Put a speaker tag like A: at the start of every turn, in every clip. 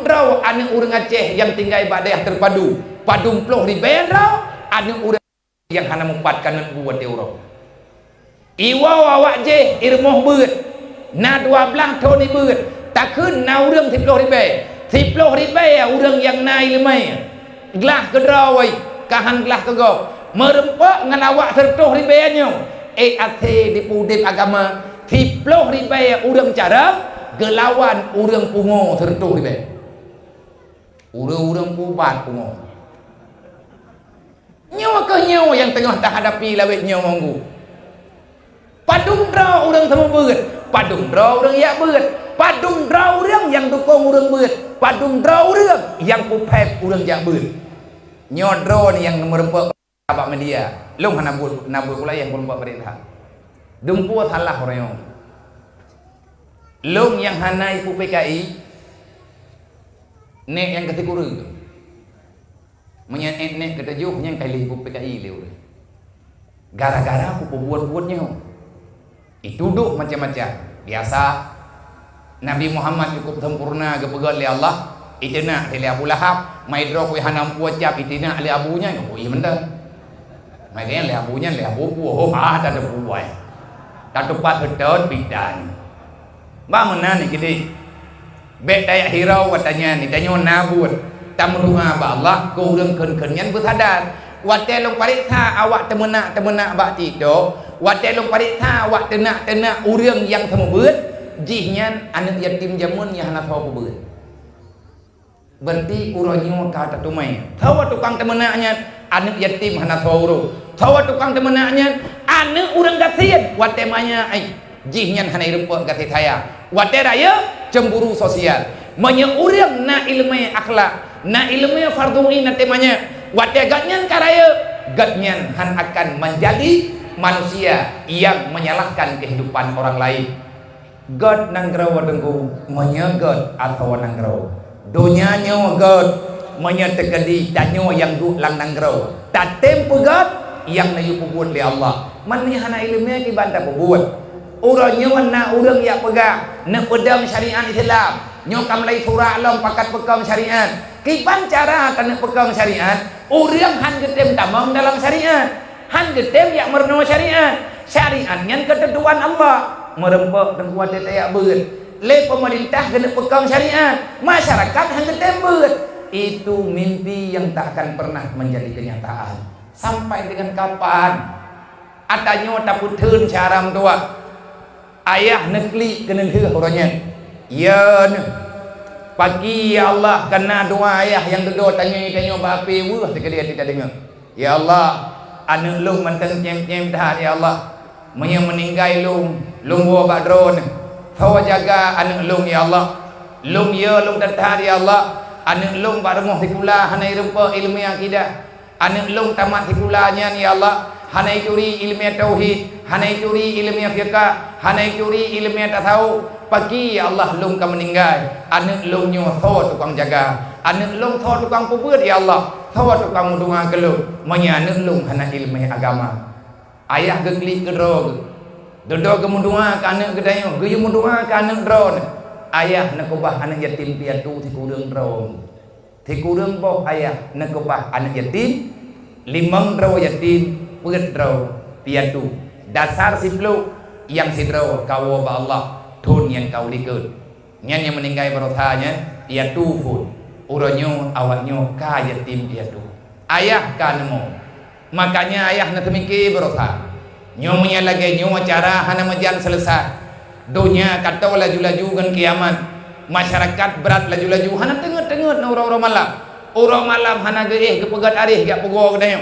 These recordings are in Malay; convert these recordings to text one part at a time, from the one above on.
A: drau anak orang Aceh yang tinggal badai terpadu padung ploh di berau anak orang yang hana mempatkan buat euro iwa awak je irmoh beut na 12 tahun ni beut tak keun na urang 10 ribu urang yang na ilmai gelah ke drau ai kahan gelah ke go merempak ngan awak 10 ribu nyo ate di pudip agama 10 ribu urang cara gelawan urang pungo 10 ribu urang pubat pungo nyawa ke nyawa yang tengah tak hadapi lawet nyawa monggu padung draw urang sama beut padung draw urang ya beut padung draw urang yang dukung urang beut padung draw urang yang pupet urang ya beut nyodro ni yang merempak abak media long hanabul pula yang merempak perintah dumpu salah orang long yang hanai pu PKI nek yang ketikuru menyen nek ketujuh yang kali pu PKI leu gara-gara aku buat-buatnya itu duduk macam-macam biasa Nabi Muhammad cukup sempurna kepegat oleh Allah itu nak oleh Abu Lahab mai dro ku hanam puat cap itu nak oleh abunya oh iya benar mai kan oleh abunya oleh abu oh tak ada buai tak tepat hedon bidan ba menan ni gede bet daya hirau katanya ni tanya nabut tamruha ba Allah ku urang keun-keun nyan bersadar wate long pariksa awak temenak bak tido wate long pariksa awak tenak urang yang sama beut jihnya anak yatim jamun yang hana tahu beut berarti uranyo kata tumai tahu tukang temenaknya anak yatim hana tahu tukang temenaknya anak urang gasian wate manya ai jihnya hana irempak gati saya wate raya cemburu sosial menyang urang na ilmu akhlak na ilmu fardhuin temanya wate gatnyan karaya gatnyan han akan menjadi manusia yang menyalahkan kehidupan orang lain God nanggrau dengku menyegot atau nanggrau donyanya God menyetekadi danyo yang du lang nanggrau tatem pegat yang nayu pebut li Allah man ni hana ilmu ki banta pebut urangnya mana urang ya pegang na pedang syariat Islam nyo kamlai surah long pakat pekam syariat kipan cara kana pekam syariat urang han getem tamam dalam syariat han getem ya merno syariat syariatnya ketentuan Allah merempak dan kuat tayak beut le pemerintah kena pekam syariat masyarakat han getem beut itu mimpi yang tak akan pernah menjadi kenyataan sampai dengan kapan atanyo taputeun caram tua ayah negeri kena heuh orangnya ya pagi ya Allah kena doa ayah yang duduk tanya bape wah dia tidak dengar ya Allah anak lu menteng cem dah ya Allah meninggal lung wa badron tawa jaga anak lung ya Allah lung ya lung tetah ya Allah anak lung barmoh dikula hanai rupa ilmu akidah anak lung tamat dikulanya ya Allah hanai curi ilmu tauhid hanai curi ilmu fiqh hanai curi ilmu tasawuf pagi ya Allah lung ka meninggal anak lung nyo tho tukang jaga anak lung tho tukang pubut ya Allah tho tukang mudunga kelung manya anak lung hana ilmu agama ayah gegli gedrog dodo kemudunga ka anak gedayo geyu mudunga ka anak dron ayah nak ubah anak yatim piatu ti kurang dron ti kurang boh ayah nak ubah anak yatim limang draw yatim peut draw piatu dasar siplu yang sidraw kawo ba Allah thun yang kau dikeut nyan yang meninggal berotanya piatu pun uranyo awaknyo ka yatim piatu ayah ka nemo makanya ayah nak mikir berotha nyonya lagi nyonya cara hana majan selesai dunia kata laju-laju kan kiamat masyarakat berat laju-laju hana tengah-tengah na orang malam hana geeh kepegat arih gak pego kedayo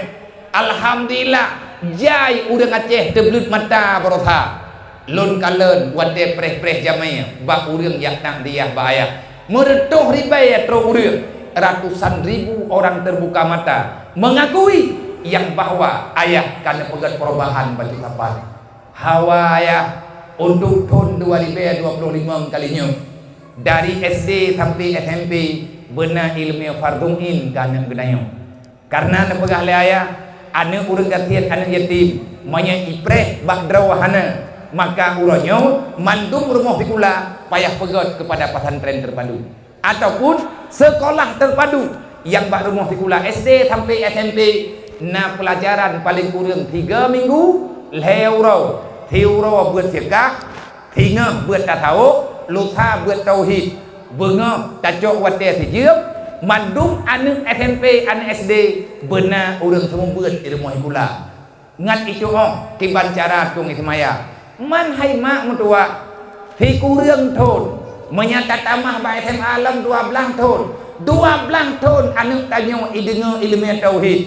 A: alhamdulillah jai urang Aceh teblut mata berotha lon kalen wate preh-preh jamai ba urang yak nak dia bahaya meretuh ribai tro urang ratusan ribu orang terbuka mata mengakui yang bahwa ayah karena pegat perubahan bagi kapan hawa ayah untuk tahun 2025 kalinya dari SD sampai SMP benar ilmu fardhuin karena gedayo karena nepegah le ayah anak urang gatian anak yatim manya ipreh bagdraw hana maka uranyo mandum rumah pikula payah pegat kepada pesantren terpadu ataupun sekolah terpadu yang bak rumah sekolah SD sampai SMP na pelajaran paling kurang 3 minggu lewro thiuro buat sekah thinga buat tak tahu lusa buat tauhid benga tacok wate sejeup mandum anu SMP anu SD benar urang semua buat di rumah sekolah ngat itu kiban cara tung ismaya man hai mak mutua fi kurang thon menyata tamah ba SMA alam 12 tahun 12 tahun anu tanyo idengar ilmu tauhid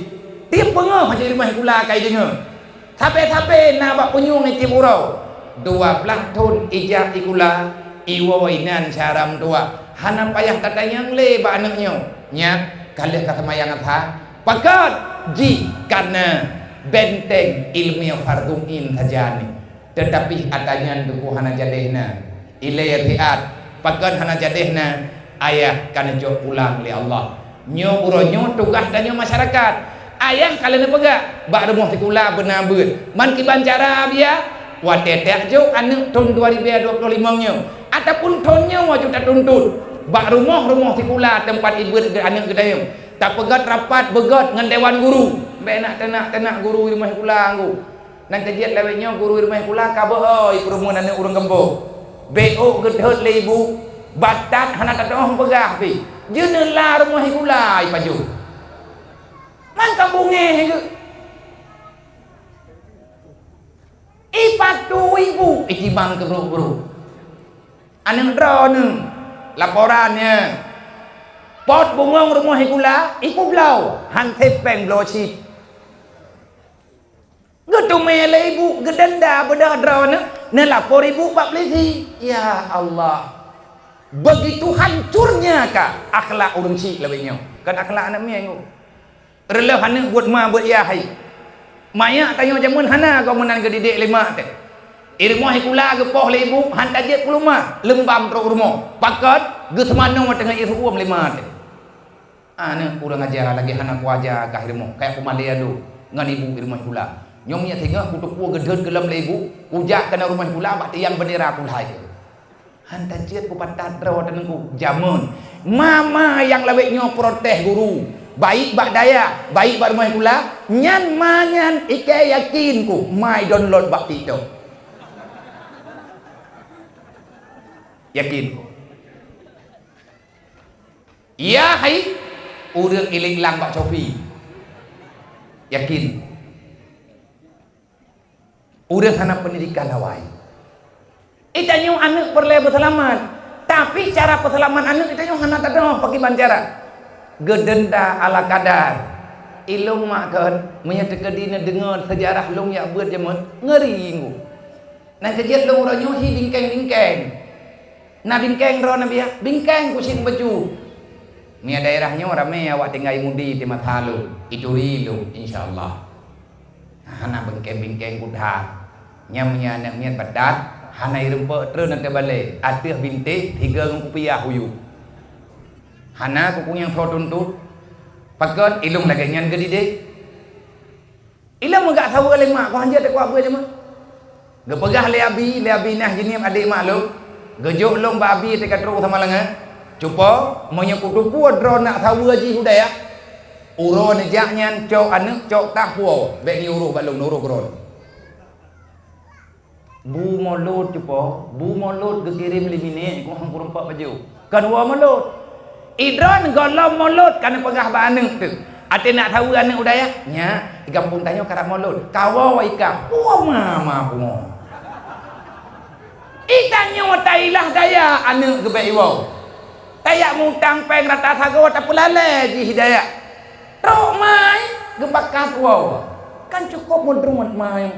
A: tiap pengoh macam rumah sekolah kai dengar sampai na bak penyung ni timurau 12 tahun ijah ikula iwainan syaram tua hana payah katanya le ba anaknya nya kalian kata mayang apa pakat ji karena benteng ilmiah farduin saja ni tetapi adanya duku hana jadehna ilai riat pakat hana jadehna ayah kana jo pulang li Allah nyo uronyo tugas danyo masyarakat ayah kalian pegak bak rumah sekolah benar beut man kiban cara dia watetek jo anu tahun 2025 nya ataupun tahunnya wajib tak tuntut bak rumah sekolah tempat ibu anak gedayung tak pegat rapat begat dengan dewan guru be nak tenak guru rumah sekolah aku nan kajian lewetnya guru rumah sekolah kabeh oi perumunan anak urang kampung BO gedhot le ibu batat hana tak tahu pegah pi jeuna la rumah sekolah ai paju man kampungnya ke ipatu ibu ikibang ke bro anu drone laporannya pot bungong rumah sekolah iku blau han tepeng bloci getu mele ibu gedenda bedah drone ne lapor ibu pak polisi ya Allah begitu hancurnya kah akhlak urang cik lebihnya kan akhlak anak miang releh hana buat ma buat ya hai maya tanya jamun hana kau menan ke didik lima teh irmah ikula ke poh le ibu han tajek kuluma lembam pro rumah pakat ge semano tengah iruam lima teh ana urang ajar lagi hana ku ajar ka irmah kayak kumalia lu ngan ibu irmah ikula nyomnya tengah kutuk ku gedheut gelam le ibu ujak kana rumah ikula bak tiang bendera kulai han tajek ku patat draw tenengku jamun mama yang laweknya protes guru baik bak daya baik bak rumah kula nyan manyan ike yakin ku mai download bak TikTok yakin ku ya hai urang iling lang bak Shopee yakin urang hana pendidikan lawai itanyo anak perle berselamat tapi cara perselaman anak itanyo hana tak ada pakai bancara gedenda ala kadar ilung makan menyatakan dina dengar sejarah long ya buat jaman ngeri ingu nak kejat long ronyo hi bingkeng na bingkeng ro nabi bingkeng kusin baju ni daerahnya rame awak tinggal mudi di Matalu itu rilu insyaallah hana bingkeng kudha nyamnya anak mian badat hana irempe terus nanti balik atih bintik 3 rupiah huyu hana ku yang thau tuntut pakat ilung lagi nyan ke didik ilung enggak tahu oleh mak ku hanja tak ku apa je mak ge pegah le abi nah gini adik mak lu gejuk long ba abi tekat ru sama lengan cupa monya ku tupu dro nak tahu haji hudaya uro nejak nyan cok anu cok tahwo be ni uruh balung nuruh gron bu molot cupa bu molot ge kirim li bini ku hang kurumpak baju kan wa molot idron golom mulut kan pegah ba aneuk tu ate nak tahu aneuk udaya nya di kampung tanya karap mulut kawa ika mama bungo itanyo tailah daya aneuk gebe iwo tayak mutang peng rata thago ta pulale ji hidayah tok mai gebakat wo kan cukup mudrun mai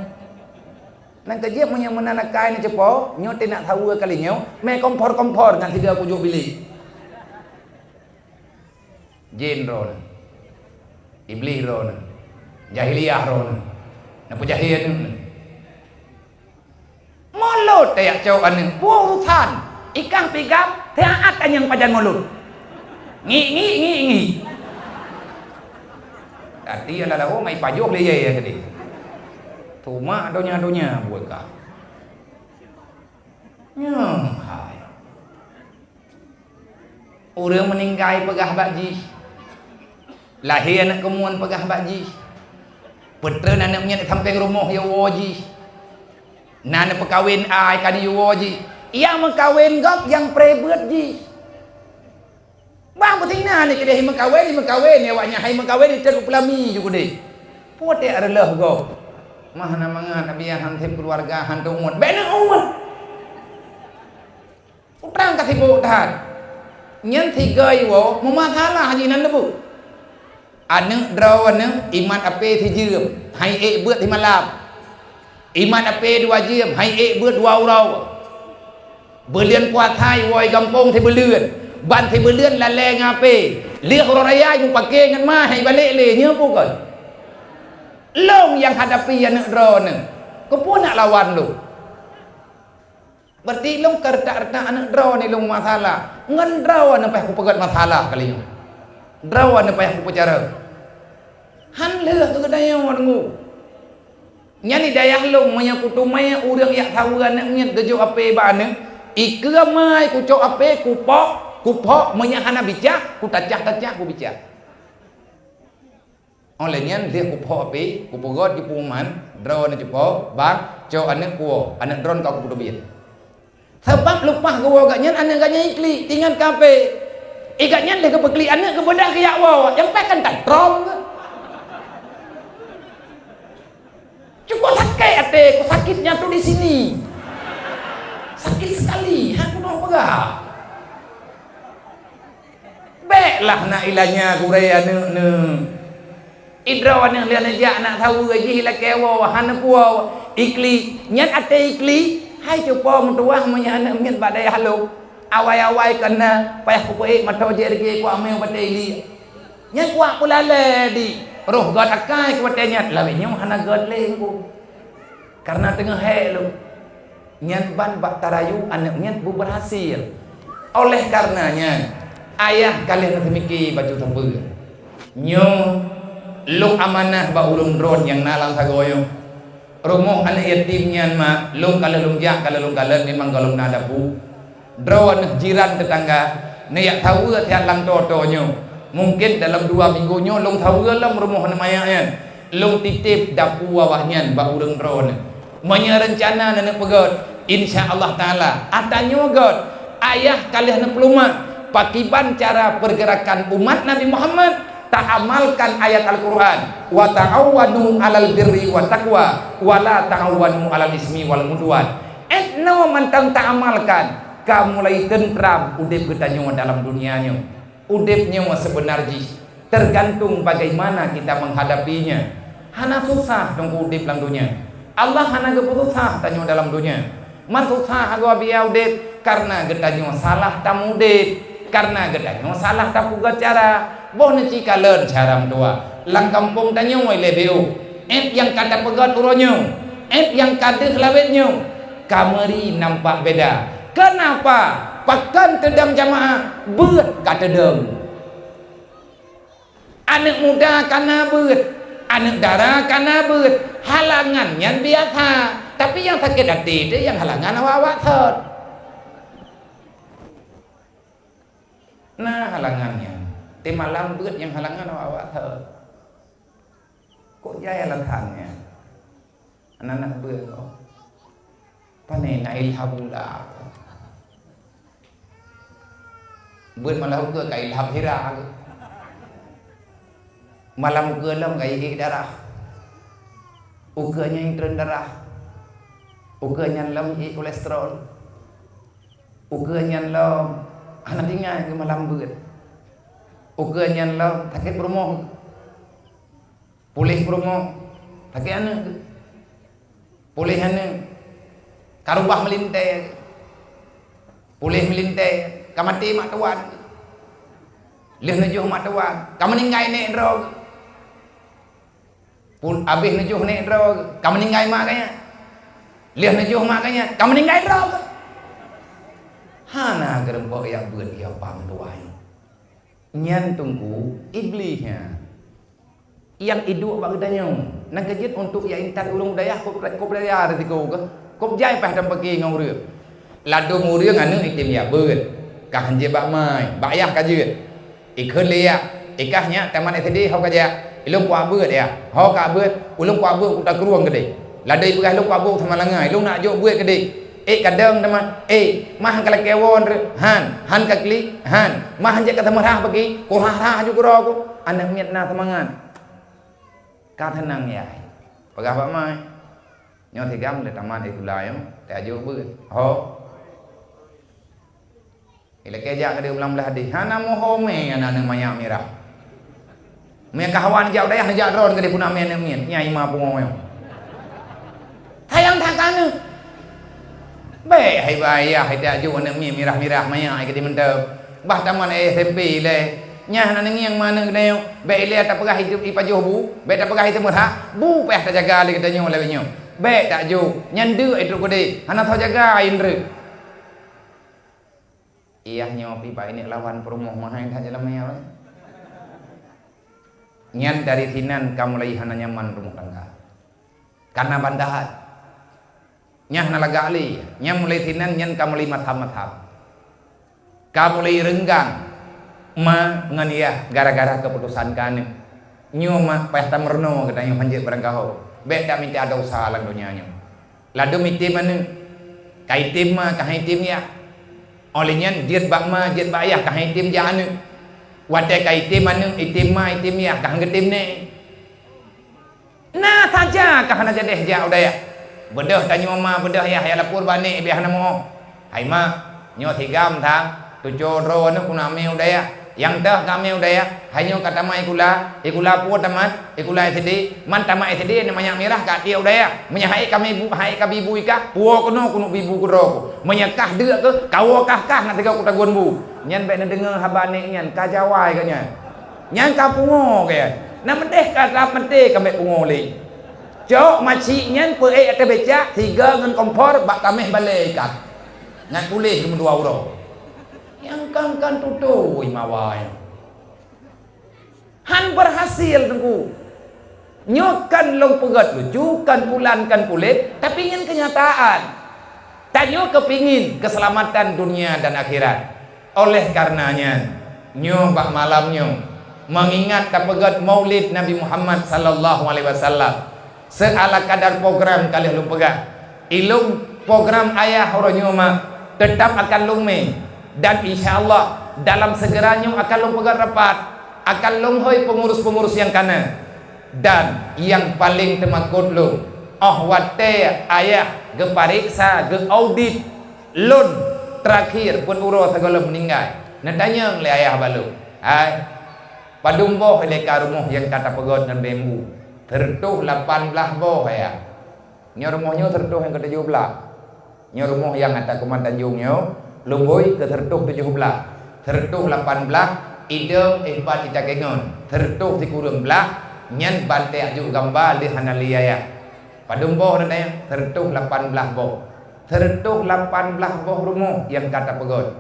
A: nang kejep punya menanakai ni cepo nyote nak tahu kali nyo me kompor ngan 3 pujuk bilik jin ron iblis ron jahiliyah ron napa jahil mulut tayak cau anu urusan ikan pigap taat yang pajan mulut ngi tadi ala lawo mai pajok le ye tadi tuma donya buat ka hai Orang meninggal pegah bakji. Lahir anak kemuan pegah bakji. Petern anaknya samping rumah ya waji. Nana perkahwin ai kan ya waji. Yang mengkawin gok yang prebet ji. Bang betina ni kedai mengkawin ya waknya hai mengkawin itu pelami juga deh. Pote adalah gok. Mana mangan biar hantim keluarga hantu umat. Benar umat. Utang kasih botan. Nyen tiga iwo memasalah haji nan debu. Anu draw anu iman ape thi diem hai e bước thi malam. Iman ape dua diem hai e bước dua urau. Berlian kuat hai woi gampong thi berlian. Ban thi berlian la le ngape. Lihat orang raya yang pakai ngan mah hai balik le nya bukan. Long yang hadapi anu draw anu. Kau pun nak lawan lu. Berarti long kerta-kerta anu draw ni long masalah. Ngan draw anu payah aku pegat masalah kali ni. Draw anu payah aku bicara. Han leh tu kedaya wangu. Nyani dayah long maya kutumaya urang yak sawan nak nyet gejo ape ba anu. Ikeu mai ku cok ape ku pok maya hana bicak ku tacah ku bicak. Oleh nyan dia ku pok ape ku pegot di puman draw anu cepo bang cok anu kuo anu drone kau ku dobien. Sebab lupa gua agaknya anak agaknya ikli tinggal kape. Ikatnya leh ke bekli anak ke bedah ke yakwa. Yang pekan tak trom ke. Cukup sakit ate, ku sakitnya tu di sini. Sakit sekali, aku nak pegah. Baiklah nak ilahnya kurai anu ne. Idra anu lian aja nak tahu gaji la kewa hana puau ikli nyat ate ikli. Hai cupo mentuah punya anak mian badai halu. Awai-awai kena payah ku puik matau je regi ku ameu badai li. Nya kuak pula le di. Roh god akai ku batenya lawinya hana god le ku. Karena tengah he lu. Nyan ban bak tarayu anak nyan bu berhasil. Oleh karenanya ayah kalian temiki baju tembe. Nyo lu amanah ba ulung drone yang nalang sagoyo. Rumah anak yatim nyan ma lung kala lung jak kala lung kala memang galung nada bu. Drawan jiran tetangga ne yak tahu tiat lang totonyo. Mungkin dalam 2 minggunya lung tahu lam rumah namanya lung titip dapu awahnya ba urang drone. Manya rencana nana pegot insyaallah taala atanyo god ayah kalian pelumat pakiban cara pergerakan umat Nabi Muhammad tak amalkan ayat Al-Quran wa ta'awanu alal birri wa taqwa wa la ta'awanu alal ismi wal mudwan etno mantang tak amalkan kamu mulai tentram udip kita nyawa dalam dunianya udip nyawa sebenarnya tergantung bagaimana kita menghadapinya hana susah dong udip dalam dunia Allah hana keputusah tanya dalam dunia man susah agak biar udip karena kita nyawa salah tamu udip karena kita nyawa salah tak puga cara boh nanti kalen cara tua lang kampung tanya wai lebeu yang kata pegat uronyo yang kata kelawetnyo kamari nampak beda kenapa pakan tedam jamaah beut kata dem anak muda kana beut anak dara kana beut halangannya biasa tapi yang sakit hati itu yang halangan awak thot nah halangannya di malam beut yang halangan awak thot kok jaya lantannya anak-anak beut panena ilhabula beut malam ke kai ilham hira malam ke lam kai darah ukanya yang turun darah ukanya lam kolesterol ukanya lam anak tinggal ke malam beut ukanya lam sakit promo pulih promo sakit anak pulih anak karubah melintai pulih melintai kamati mak tuan lih najuh mak tuan kamu ninggai nek drog pun habis najuh nek drog kamu ninggai mak kaya lih najuh mak kaya kamu ninggai drog hana gerembok yang beut ya pam tuan nyan tunggu iblisnya yang iduk bagi tanya nak kejit untuk ya intat ulung dayah kop dayah resiko ke kop jai pah dam pergi ngau reu ladu muriang anu itim ya beut kah hanje bak mai bak yah ka jeut ikun lia ikahnya taman SD hau kaja ilung kwa beut ya hau ka beut ulung kwa beut ku ta keruang gede ladai begas lu kwa beut sama langai lu nak jok beut gede kadang teman mah kala kewon han ka klik han mah hanje ka tamarah bagi ku rah ju ku ro ku anak miat na temangan ka tenang ya pagah bak mai nyo thigam le taman ikulai ta jok beut ho ila keja ka dia ulang belah hadis hana mohome ana nang mayak mirah me kawan jau dayah najak ron ke dia pun amen amen nyai ma pungoyo tayang thakane be hai baya hai ta ju ana mirah mayak ke dia mentep bah taman SMP le nyah nang yang mana kedeu be ile ta pegah hidup ipajuh bu be ta pegah hidup murah bu peh ta jaga le kita nyo le nyo be tak ju nyandu itu gede hana tho jaga indre iya nyopi pak ini lawan perumoh mahal tak jalan mayal nyan dari sinan kamu lagi hana nyaman rumah tangga karena bandahan nyah nalaga ali nyam mulai sinan nyan kamu lagi matham kamu lagi renggang ngania gara-gara keputusan kane nyoma pesta merno kita nyom hanjir berangkau beda minta ada usaha lang dunia nyom ladu mitim anu kaitim mah kahaitim ya olehnya diet bakma diet bayah kah itim janu wate ka itim anu itim ma itim ya kah getim ne nah saja kah na jadeh ja udaya bedah tanyo ma bedah ya ya lapur bani biah namo hai ma nyo thigam thang tu joro nu kuname udaya yang dah kami udaya hanyo kata ma ikula pu tamat ikula SD man tamat SD ni banyak merah kat dia udaya menyahai kami bu hai ka bibu ika puo kuno bibu kuro menyakah dia ke kawakah nak tiga ku tagun bu nyan be na dengar habane nyan ka jawai ka nyan ka pungo ke na medeh ka mete ka be pungo le jok maci nyan pe ate beca tiga ngan kompor bak kameh balai kat ngan kulih dua euro yang kan tutu imawai han berhasil tengku nyokan long pegat lucukan pulankan kulit tapi ingin kenyataan tanyo kepingin keselamatan dunia dan akhirat oleh karenanya nyo bak malamnyo mengingat tapegat maulid Nabi Muhammad sallallahu alaihi wasallam seala kadar program kali lu pegat ilung program ayah horonyo ma tetap akan lume dan insyaallah dalam segeranya akan long pegat rapat akan long hoi pengurus-pengurus yang kana dan yang paling temakut lu wate ayah ge pariksa ge audit lun terakhir pun uro segala meninggal nadanya le ayah balu ai padumbo le karumuh yang kata pegot dan bembu tertuh 18 boh ya nyorumuhnya tertuh yang ke-17 nyorumuh yang ada Kuman Tanjungnya lumbui ke tertuh 17 tertuh 18 idem ihbat ita kengon tertuh di kurung belah nyan bante aju gambar di hanaliaya padumbo nadanya tertuh 18 boh tertuh 18 boh rumuh yang kata pegot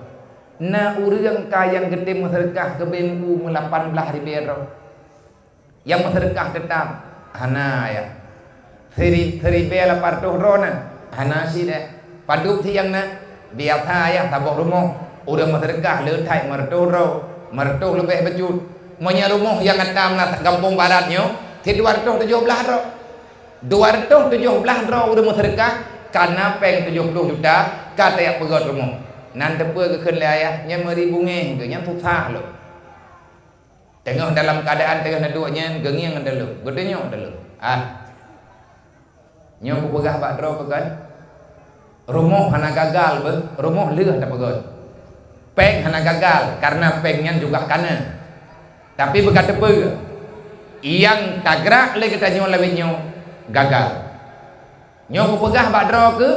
A: na urang ka yang gede masyarakat ke bembu 18 ribu yang masyarakat tetap hana ya seri bela partuh rona hana si deh paduk tiang na biasa ya taboh rumuh udah masyarakat letai mertuh lebih bejut punya rumah yang atam na kampung baratnya di 217 ro 217 ro udah masyarakat karena peng 70 juta kata yang pegot rumah nanti pun ke kenlai ya yang meribungi ke yang susah lo tengok dalam keadaan tengah naduknya gengiang dulu gedenya dulu nyo ku pegah bak dro pegan rumah hana gagal be rumah leuh tak pegot peng hana gagal karena pengnya juga kana tapi berkata apa yang tagrak le kita nyo lawinyo gagal nyo ku pegah bak dro ke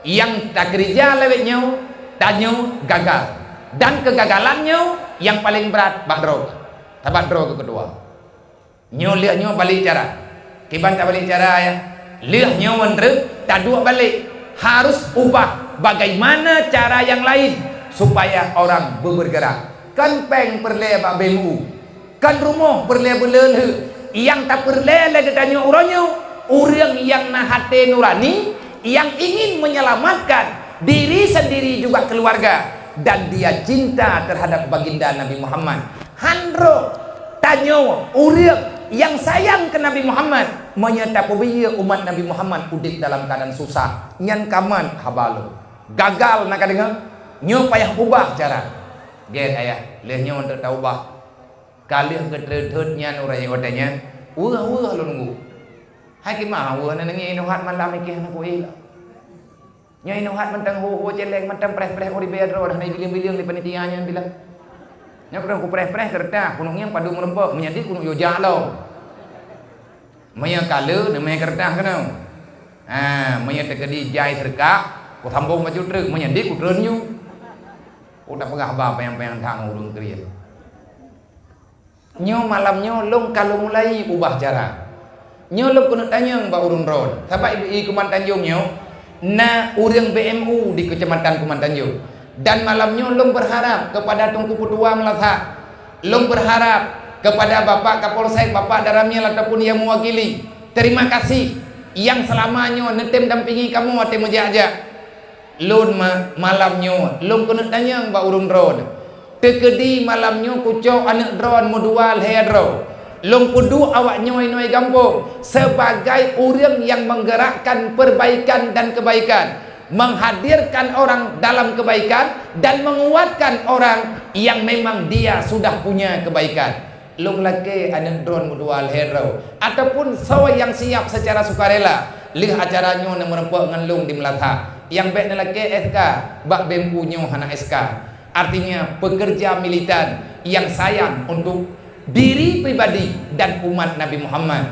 A: yang tak kerja lawinyo tanyo gagal dan kegagalannya yang paling berat bak dro tabat dro ke kedua nyo lihat nyo balik cara kiban tak balik cara ya lihat nyo menre tak dua balik harus ubah bagaimana cara yang lain supaya orang bergerak kan peng perle bak bemu kan rumah perle belele yang tak perle lagi tanya orangnya orang yang nahate nurani yang ingin menyelamatkan diri sendiri juga keluarga dan dia cinta terhadap baginda Nabi Muhammad. Handro tanyo urang yang sayang ke Nabi Muhammad menyatakan biya umat Nabi Muhammad udip dalam keadaan susah nyan kaman habalo gagal nak dengar nyo payah ubah cara gen ayah lehnya untuk taubah kali ketreut nyan urang otanya urah lu nunggu hai ki mah urang nangi inohat malam iki anak ko ila nya inohat mentang ho jeleng mentang preh-preh ori bedro dah nai biling-biling di panitianya bilang nya kurang ku preh-preh kertas kunungnya padu merempok menjadi kunung yo jalo maya kala namanya kertas kana maya tekedi jai serka ku sambung baju truk menjadi ku trenyu udah pegah ba payang-payang thang urung kriya nyo malamnya long kalau mulai ubah cara nyo long kena tanya ba urung ron sampai i Kuman Tanjung nyo na urang BMU di Kecamatan Kuman Tanjung. Dan malamnya long berharap kepada Tungku Petua Melata, long berharap kepada Bapak Kapolsek, Bapak Daramil ataupun yang mewakili, terima kasih yang selamanya netem dampingi kamu ate menjajak. Lon malamnya long kena tanya Mbak Urun Drone tekedi malamnya kucok anak drone modual hedro long kudu awak nyoi gampung sebagai orang yang menggerakkan perbaikan dan kebaikan, menghadirkan orang dalam kebaikan dan menguatkan orang yang memang dia sudah punya kebaikan. Long laki anak drone modual hero ataupun sawa yang siap secara sukarela lih acaranya yang merempuk ngelung di Melata yang baik laki SK bak BMU nyo hana SK artinya pekerja militan yang sayang untuk diri pribadi dan umat Nabi Muhammad.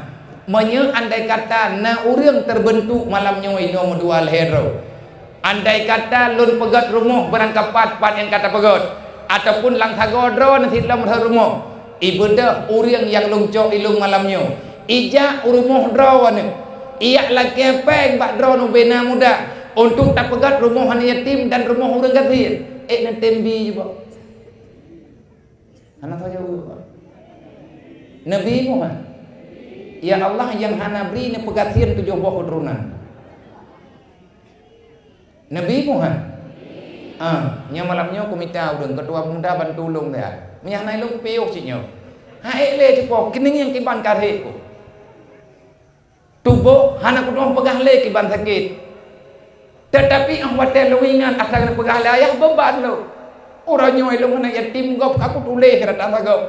A: Andai kata na urang terbentuk malamnya ino modual hero, andai kata lun pegat rumah berangkat pat yang kata pegat ataupun lang tagodro nanti dalam rumah ibadah urang yang lungcok ilung malamnya ija rumah drawan iya lagi peng bak drawan bena muda untuk tak pegat rumah yatim dan rumah urang gatin nanti juga anak saja Nabi Muhammad ya Allah yang hana beri ni pegatian 7 buah keturunan Nabi Muhammad nya malamnya aku minta urang ketua muda bantu ulung dia menyah nai lu piuk ciknya hae le cepo kining yang kiban karhe ko tubuh hana kudu pegah le kiban sakit tetapi ang watel luingan asal pegah le ayah beban lo orang nyoy lu hana yatim gop aku tule kerata gop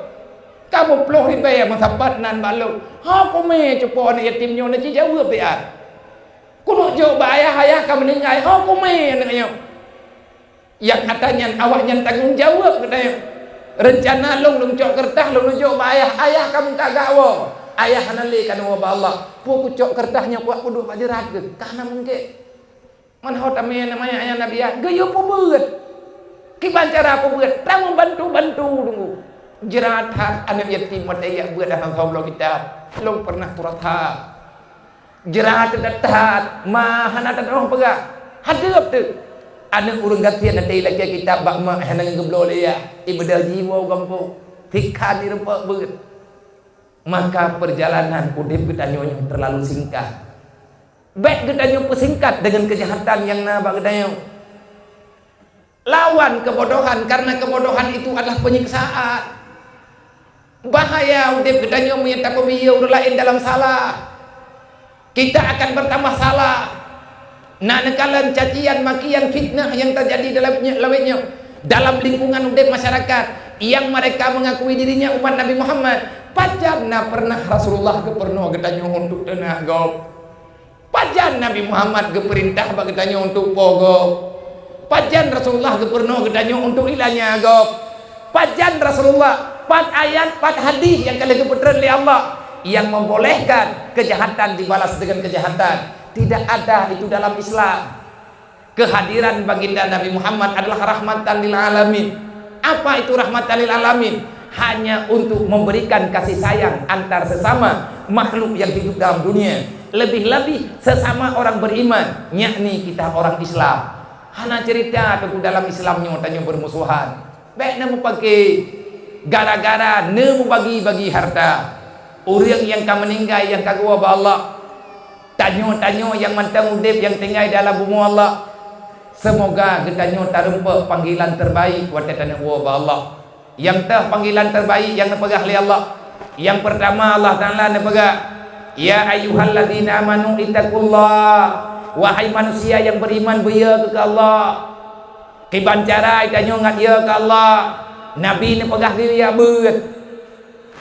A: kamu peluh ribe masabat nan balu ha ko me cepo ni yatim nyo na ci jauh be a kudu jo ayah kamu ningai ha ko me nyo yang katanya awaknya tanggung jawab katanya rencana long cok kertas long nunjuk ayah kamu kagak wo ayah hanali kan wa Allah pu cok kertasnya ku aku duk pajerat ke kana mengke man hot ame namanya ayah nabi ya geyo pu beut ki bancara pu beut tamu bantu tunggu jerat hak anak yatim madaya beut dalam Allah kita long pernah kuratha jerat datat mahana dadong pegah hadeup tu anak urang gatian nanti lagi kita bak mak hanang geblo ya ibadah jiwa kampung tikhan di rempak beut maka perjalanan udip kita nyonya terlalu singkat baik kita nyonya persingkat dengan kejahatan yang nabak kita nyonya lawan kebodohan karena kebodohan itu adalah penyiksaan bahaya udip kita nyonya menyatakan biya lain dalam salah kita akan bertambah salah. Nak nekalan cacian, makian, fitnah yang terjadi dalam lingkungan udep masyarakat yang mereka mengakui dirinya umat Nabi Muhammad. Pajan na pernah Rasulullah keperno getanya untuk tenah gop. Pajan Nabi Muhammad keperintah bagetanya untuk pogop. Pajan Rasulullah keperno getanya untuk ilahnya gop. Pajan Rasulullah pat ayat pat hadis yang kali keputeran oleh Allah yang membolehkan kejahatan dibalas dengan kejahatan. Tidak ada itu dalam Islam. Kehadiran baginda Nabi Muhammad adalah rahmatan lil alamin. Apa itu rahmatan lil alamin? Hanya untuk memberikan kasih sayang antar sesama makhluk yang hidup dalam dunia. Lebih-lebih sesama orang beriman, yakni kita orang Islam. Hana cerita tentu dalam Islamnya tanya bermusuhan. Baik namu pakai gara-gara namu bagi-bagi harta. Orang yang kamu meninggal yang kagak Allah tanyo yang mantang udip yang tinggal dalam bumi Allah Semoga getanyo tarumpa panggilan terbaik wa tatana wa Allah. Yang tah panggilan terbaik yang nepegah li Allah. Yang pertama Allah Taala nepegah, ya ayyuhalladzina amanu ittaqullah. Wahai manusia yang beriman beya ke Allah. Kiban cara itanyo ngat ya ke Allah. Nabi nepegah diri ya beut.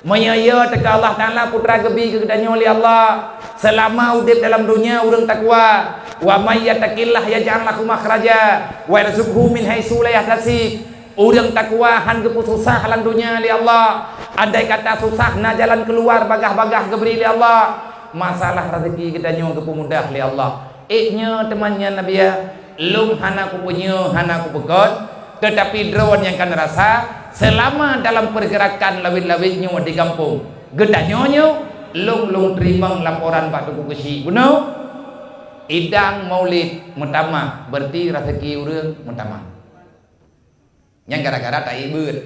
A: Menyaya teka Allah Taala putra gebi ke getanyo li Allah. Selama udip dalam dunia urang takwa. Wa may yattaqillah yaj'al lahu makhraja wa yarzuqhu min haitsu la yahtasib. Urang takwa han gepu susah halang dunia li Allah. Andai kata susah na jalan keluar bagah-bagah geberi li Allah. Masalah rezeki kita nyo gepu mudah li Allah. Iknya temannya Nabi ya, lum hana ku punya hana ku bekot, tetapi drone yang kan rasa selama dalam pergerakan lawit-lawitnya di kampung. Gedanyo nyo lung terima laporan Pak Tuku Kesi. Guna idang maulid mutama berarti rezeki urang mutama. Yang gara-gara tak ibut.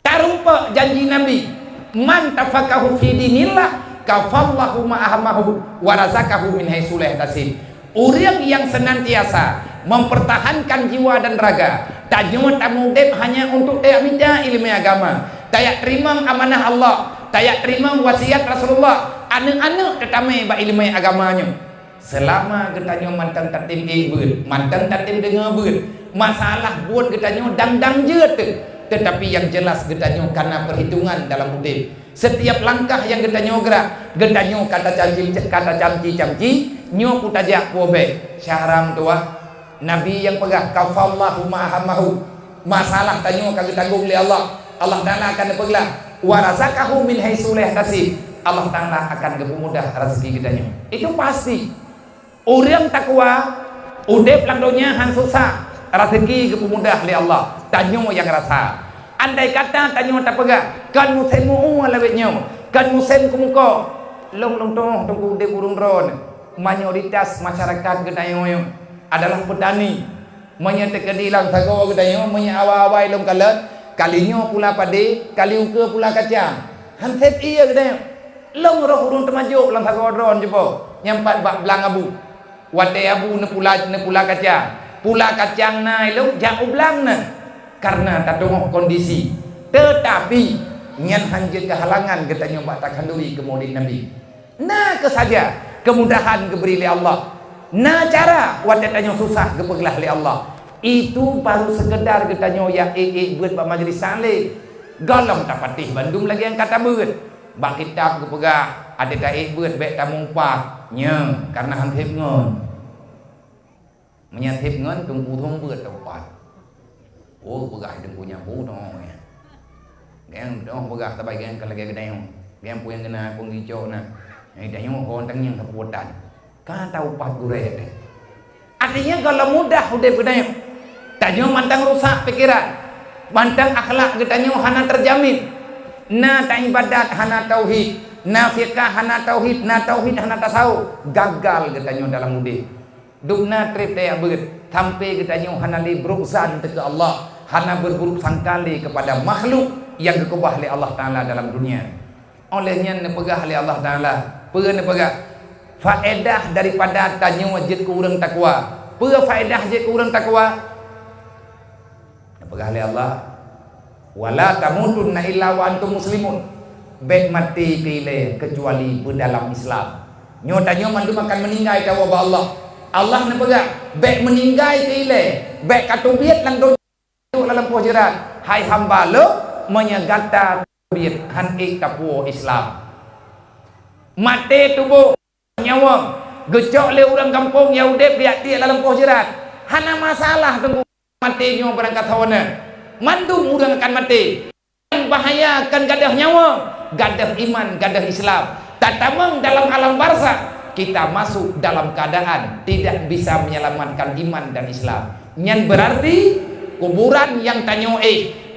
A: Tarumpa janji Nabi, man tafaqahu fi dinillah kafallahu ma'ahamahu wa razaqahu min haitsu la yahtasib. Urang yang senantiasa mempertahankan jiwa dan raga, tajmu tamudib hanya untuk tayak minta ilmu agama, tayak terima amanah Allah, tayak terima wasiat Rasulullah, anak-anak tetame ba ilmu agamanya. Selama getanyo mantan tatim ibut, mantan tatim dengar beut, masalah buat getanyo dang jeut. Tetapi yang jelas getanyo karena perhitungan dalam udip. Setiap langkah yang getanyo gerak, getanyo kata camci, nyo putajak pobe. Syaram tua Nabi yang pegah kafallahu ma'ahamahu. Masalah tanyo kagak tanggung li Allah. Allah Taala akan peglah wa razaqahu min haitsu la yahtasib. Allah Taala akan gemudah rezeki getanyo. Itu pasti. Urang takwa udip lang dunia han susah. Rezeki gemudah li Allah. Tanyo yang rasa. Andai kata tanyo tak pegah, kan musemu lawetnya, kan musem kumuko. Long tunggu de burung drone. Mayoritas masyarakat gedayo adalah petani. Menyete kedilang sago gedayo, menya awai long kalet, kalinyo pula pade, kali uke pula kacang. Hansep iya gedayo. Long roh urung temajuk lang sago drone jepo. Nyampat bak belang abu. Wate abu ne pula kacang. Pula kacang na ilung jang ublang na. Karena tatungok kondisi. Tetapi nyan hanjut kehalangan getanyo bak takhanduri ke maulid Nabi. Nah kesaja kemudahan geberi li Allah. Nah cara watetanyo susah gepeglah li Allah. Itu baru sekedar getanyo yang buat bak majlis saleh. Golong tapatih Bandung lagi yang kata beut. Bak kitab gepegah ada ka buat bek tamungpah nya karena hantip ngon. Menyantip ngon tunggu thong beut tapat. Oh pegah deng punya bu dong ya. Gang dong pegah tabai gang kalau gang gedang. Gang puyang kena pengico na. Ini dayung kontang yang keputan. Kata upat gureh deh. Artinya kalau mudah udah gedang. Tanyo mantang rusak pikiran. Mantang akhlak getanyo hana terjamin. Na ta ibadat hana tauhid. Na fiqah hana tauhid. Na tauhid hana tasawuf. Gagal getanyo dalam mudik. Dukna trip daya beut. Sampai getanyo hana li beruksan ke Allah, hana berburuk sangkali kepada makhluk yang dikubah oleh Allah Taala dalam dunia. Olehnya nepegah oleh Allah Taala, pe nepegah faedah daripada tanyo wajib ke urang takwa. Pe faedah je ke urang takwa? Nepegah oleh Allah, wala tamutunna illa wa antum muslimun. Baik mati pilih kecuali dalam Islam. Nyo tanyo mandu akan meninggal ka wabah Allah. Allah nepegah baik meninggai ke ile baik katubiat lang do dalam pojerat hai hamba lo menyegata biat han tapu Islam mate tubuh nyawa gecok le orang kampung ya udep biak dia dalam pojerat hana masalah tunggu mati nyo berangkat hawana mandung urang akan mati bahaya kan gadah nyawa gadah iman gadah Islam tatamang dalam alam barzakh kita masuk dalam keadaan tidak bisa menyelamatkan iman dan Islam. Yang berarti kuburan yang tanyo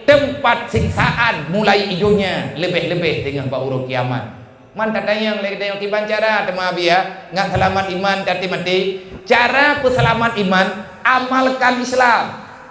A: tempat siksaan mulai hidupnya lebih-lebih dengan bauru kiamat. Mantap tanya yang lagi tanya kiban cara tema biya nggak selamat iman tadi mati. Cara peselamat iman amalkan Islam.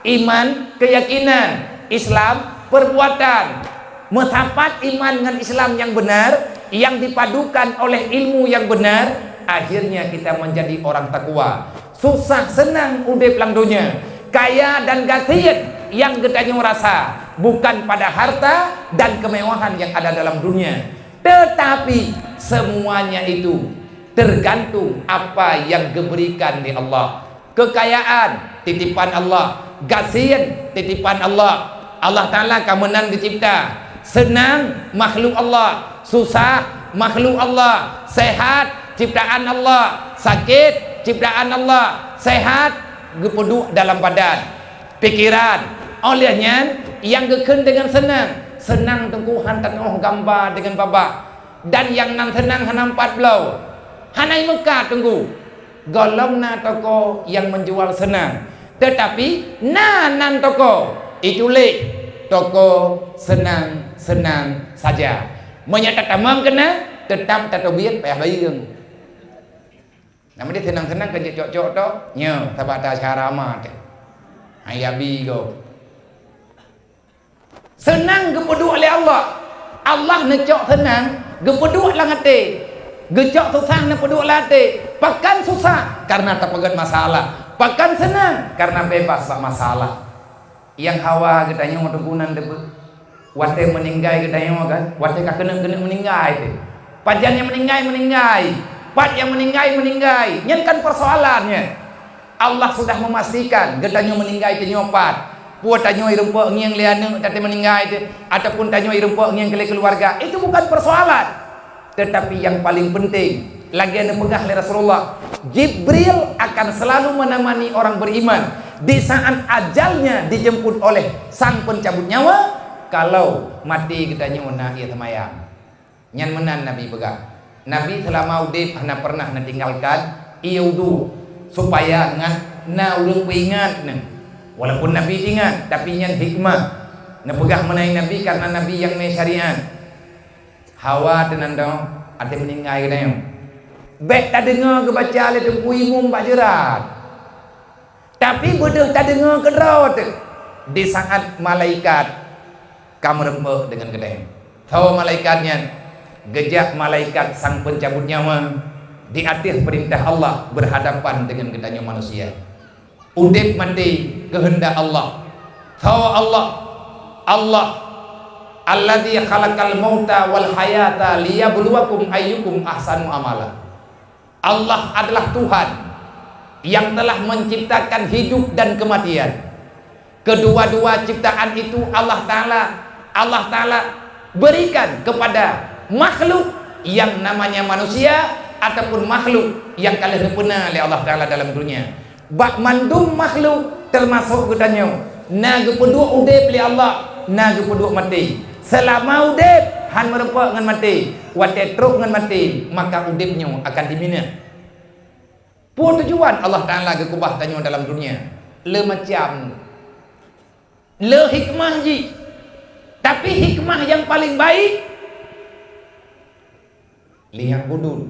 A: Iman keyakinan, Islam perbuatan. Metapat iman dengan Islam yang benar yang dipadukan oleh ilmu yang benar. Akhirnya kita menjadi orang takwa. susah senang udip lang dunia, kaya dan gasian yang getanyo rasa bukan pada harta dan kemewahan yang ada dalam dunia, tetapi semuanya itu tergantung apa yang diberikan di Allah. Kekayaan titipan Allah, gasian titipan Allah. Allah Ta'ala kamenan dicipta, senang makhluk Allah, susah makhluk Allah, sehat ciptaan Allah, sakit ciptaan Allah, sehat gepeduk dalam badan, pikiran. Olehnya yang geken dengan senang tengku hantar gambar dengan babak, dan yang nan senang hanampat belau hanai Mekah tunggu golong na toko yang menjual senang, tetapi nan toko itu lek toko senang saja. Menyata tamam kena tetap tak biat payah bayang. Nama dia senang kerja cok-cok tu nya tabata cara amat ayabi go senang gepeduk oleh Allah. Allah necok senang gepeduk lang hati, gecok susah nak peduk latih. Pakan susah karena terpegat masalah, pakan senang karena bebas tak masalah. Yang hawa katanya mau tunggunan debe wate meninggai katanya kan, wate kena meninggai tu pajan yang meninggai pat yang meninggai nyen persoalannya. Allah sudah memastikan katanya meninggai penyopat puat tanyo irempo ngiang liana tadi meninggai tu, ataupun tanyo irempo ngiang keluarga, itu bukan persoalan. Tetapi yang paling penting lagi ada pegah oleh Rasulullah, Jibril akan selalu menemani orang beriman di saat ajalnya dijemput oleh sang pencabut nyawa. Kalau mati katanya mana ia temayang nyan menan Nabi pegah. Nabi selama udip hana pernah tinggalkan ia wudu supaya na urang ingat ne. Walaupun Nabi ingat, tapi yang hikmah nepegah menai Nabi karena Nabi yang syariat. Hawa tenan dong, ada meninggal kita yang baik tak dengar ke baca oleh tengku imum Pak Jerat, tapi bodoh tak dengar ke raut di saat malaikat kamu rembuk dengan kedai. Tahu malaikatnya gejak malaikat sang pencabut nyawa di atas perintah Allah berhadapan dengan kedainya manusia. Udip mati kehendak Allah. Tahu Allah alladzi khalaqal mauta wal hayata liyabluwakum ayyukum ahsanu amala. Allah adalah Tuhan yang telah menciptakan hidup dan kematian. Kedua-dua ciptaan itu Allah Ta'ala berikan kepada makhluk yang namanya manusia ataupun makhluk yang kalian pernah oleh Allah Ta'ala dalam dunia. Bak mandum makhluk termasuk katanya na gepeduk udip li Allah, na gepeduk mati. Selama udip han merempak dengan mati, wate truk dengan mati, maka udipnya akan dibina. Pun tujuan Allah Ta'ala gekubah tanya dalam dunia le macam le hikmah ji, tapi hikmah yang paling baik lihat budul.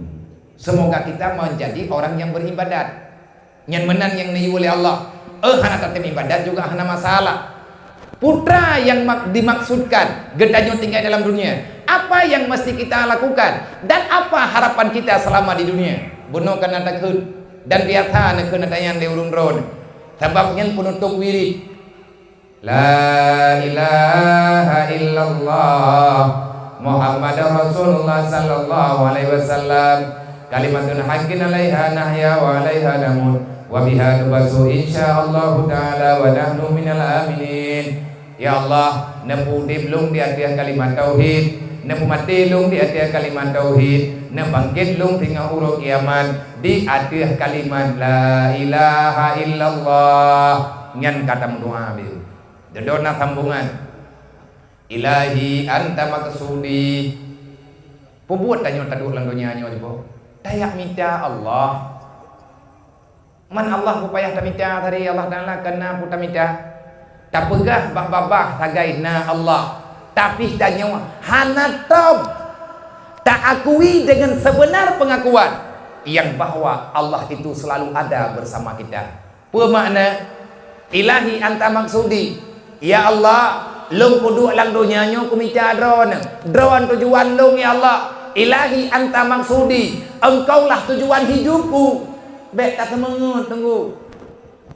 A: Semoga kita menjadi orang yang beribadat. Yang menang yang niu oleh Allah. Hana tatem ibadat juga hana masalah. Putra yang dimaksudkan gedanyo tinggal dalam dunia. Apa yang mesti kita lakukan dan apa harapan kita selama di dunia? Bunuh kana takut dan biarta nak kena tayang di urun ron. Sebabnya penutup wirid. La ilaha illallah Muhammadur Rasulullah sallallahu alaihi wasallam. Kalimatun haqqin 'alaiha nahya wa 'alaiha namut wa biha nubasu insyaallah taala wa nahnu minal aminin. Ya Allah, nepu diblung di atas kalimat tauhid, nepu mati lung di atas kalimat tauhid, ne bangkit lung tinggal huruf kiamat di atas kalimat la ilaha illallah. Ngan kata doa bil. Dedona sambungan. Ilahi anta maksudi. Pubuat tanyo tadu lang dunia nyo jebo. Dayak minta Allah. Man Allah upaya ta minta hari Allah Taala kena puta minta. Tak pegah babah tagai na Allah. Tapi tanya hana tom. Tak akui dengan sebenar pengakuan yang bahwa Allah itu selalu ada bersama kita. Apa makna? Ilahi anta maksudi. Ya Allah, lung kudu lang dunianya ku minta drone. Drone tujuan lung ya Allah. Ilahi anta maksudi, engkaulah tujuan hidupku. Bet tak semangat tunggu.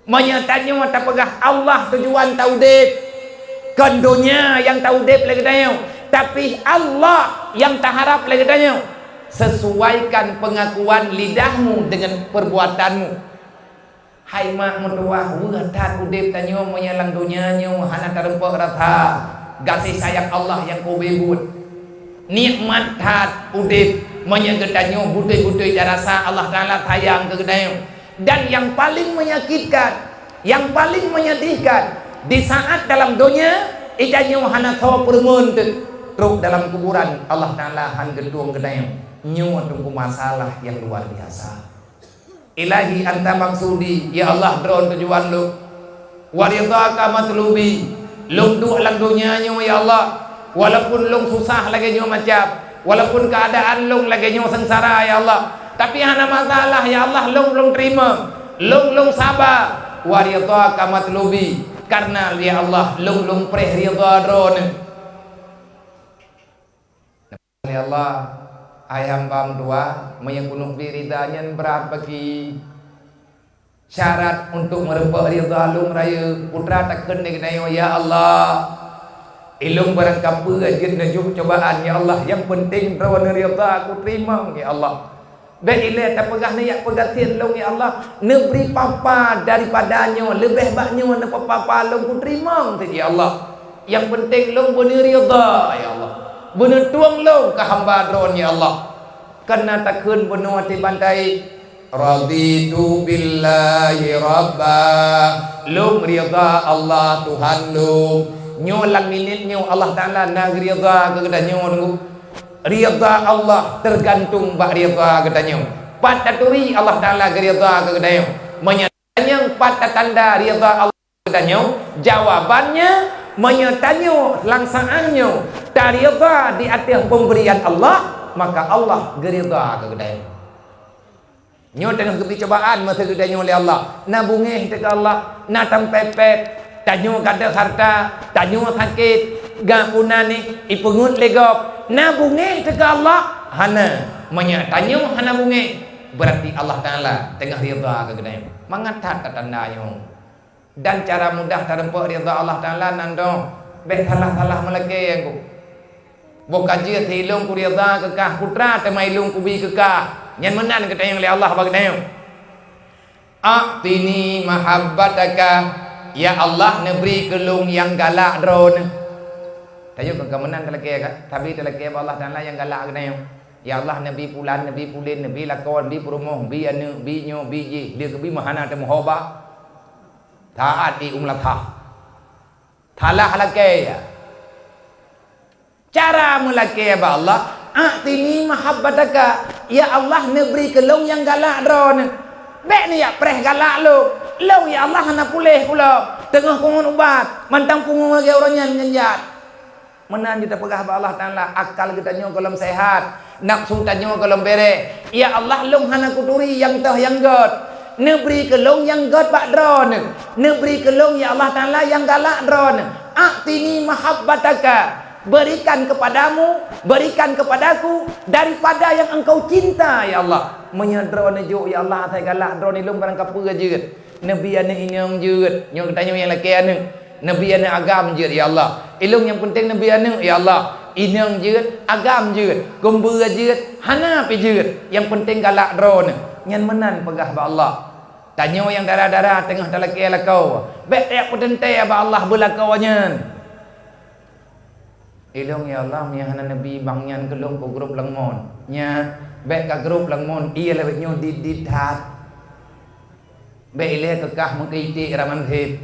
A: Menyatanya tak pegah Allah tujuan taudib. Kan dunia yang taudib lagi tanya. Tapi Allah yang tak harap lagi tanya. Sesuaikan pengakuan lidahmu dengan perbuatanmu. Hai mak mertua, tat udib tanya menyalang dunianya, hana terempak rata. Kasih sayang Allah yang kau bebut. Nikmat tat udib menyegedannya butai-butai darasa Allah Ta'ala sayang kegedannya. Dan yang paling menyakitkan, yang paling menyedihkan, di saat dalam dunia idanya hana tahu permun teruk dalam kuburan Allah Ta'ala han gedung gedayang nyu tunggu masalah yang luar biasa. Ilahi anta maksudi, ya Allah drone tujuan lu waridaka matlubi lung du alam dunia nyu ya Allah. Walaupun lung susah lagi nyu macam, walaupun keadaan lung lagi nyu sengsara ya Allah, tapi hana masalah ya Allah, lung terima, lung sabar. Waridaka matlubi, karena ya Allah lung preh ridha drone. Ya Allah, ayam bam dua menyekunuh ridanya berat bagi syarat untuk merebut ridha lung raya putra takkan dengan ya Allah. Ilung barang kapu ajin dan cobaan ya Allah, yang penting rawan ridha aku terima ya Allah. Baik ilah tak pegah ni yak pegatin long ya Allah, neberi papa daripadanya lebih baknya ne papa long ku terima ya Allah. Yang penting long benar ridha ya Allah. Benar tuang long ke hamba dron ya Allah. Karena takun benar ti bantai raditu billahi rabba. Long ridha Allah Tuhan long. Nyo lang minit nyo Allah Ta'ala nak ridha kegadanya nunggu. Ridha Allah tergantung bak ridha kegadanya. Pataturi Allah Ta'ala ridha kegadanya. Menyatanya patah tanda ridha Allah kegadanya. Jawabannya menyatanya langsaannya tak ridha di atas pemberian Allah, maka Allah ridha kegadanya. Nyo tengah kepi cobaan masa kegadanya oleh Allah. Na bungih dekat Allah, na tampepet tanyo kada harta, tanyo sakit, gapuna ni ipengut legop, na bunge dekat Allah, hana tanyo hana bunge, berarti Allah Ta'ala tengah ridha kegadanya. Mangatat tandanya. Dan cara mudah terempak ridha Allah Ta'ala nando, beh salah meleke aku. Bokaji hilung ku ridha kekah putra temailung ku bi kekah. Nyan menan katanya oleh Allah bagadanya. A'tini mahabbataka, ya Allah neberi kelung yang galak drone. Tayo kemenan teleke kan, tapi teleke Allah Ta'ala yang galak kena. Ya Allah nabi pulan, nabi pulin, nabi lakon, nabi perumoh, nabi anu, nabi nyo, nabi ji, dia kebi mahana te muhoba. Taat di umlatah. Talah halake ya. Cara melake ba Allah, a'tini mahabbataka, ya Allah neberi kelung yang galak drone. Bek ni ya preh galak lu. Lau ya Allah hana pulih pula. Tengah kungun ubat, mantang pungung lagi orangnya menyenjat. Menan kita pegah ba Allah Ta'ala, akal kita nyo kalau sehat, nafsu kita nyo kalau bere. Ya Allah long hana kuturi yang tah yang god. Neberi ke long yang god bak drone. Neberi ke long ya Allah Ta'ala yang galak drone. A'tini mahabbataka, berikan kepadamu, berikan kepadaku daripada yang engkau cinta ya Allah. Menyadrone jo ya Allah saya galak drone ilung barang kapur aja. Nabi ane inyong jeut, nyong tanya yang laki ane. Nabi ane agam jeut ya Allah. Ilung yang penting Nabi ane ya Allah. Inyong jeut, agam jeut, kumbura jeut, hana pi jeut. Yang penting galak drone. Nyan menan pegah ba Allah. Tanya yang darah-darah tengah talaki lakau. Bek yak potente ba Allah belakaunya. Ilung ya Allah nya hana Nabi bangyan kelung ko grup langmon. Nya bek ka grup langmon iya lewet nyo didit hat. Beileh kekah mengkiti raman hib.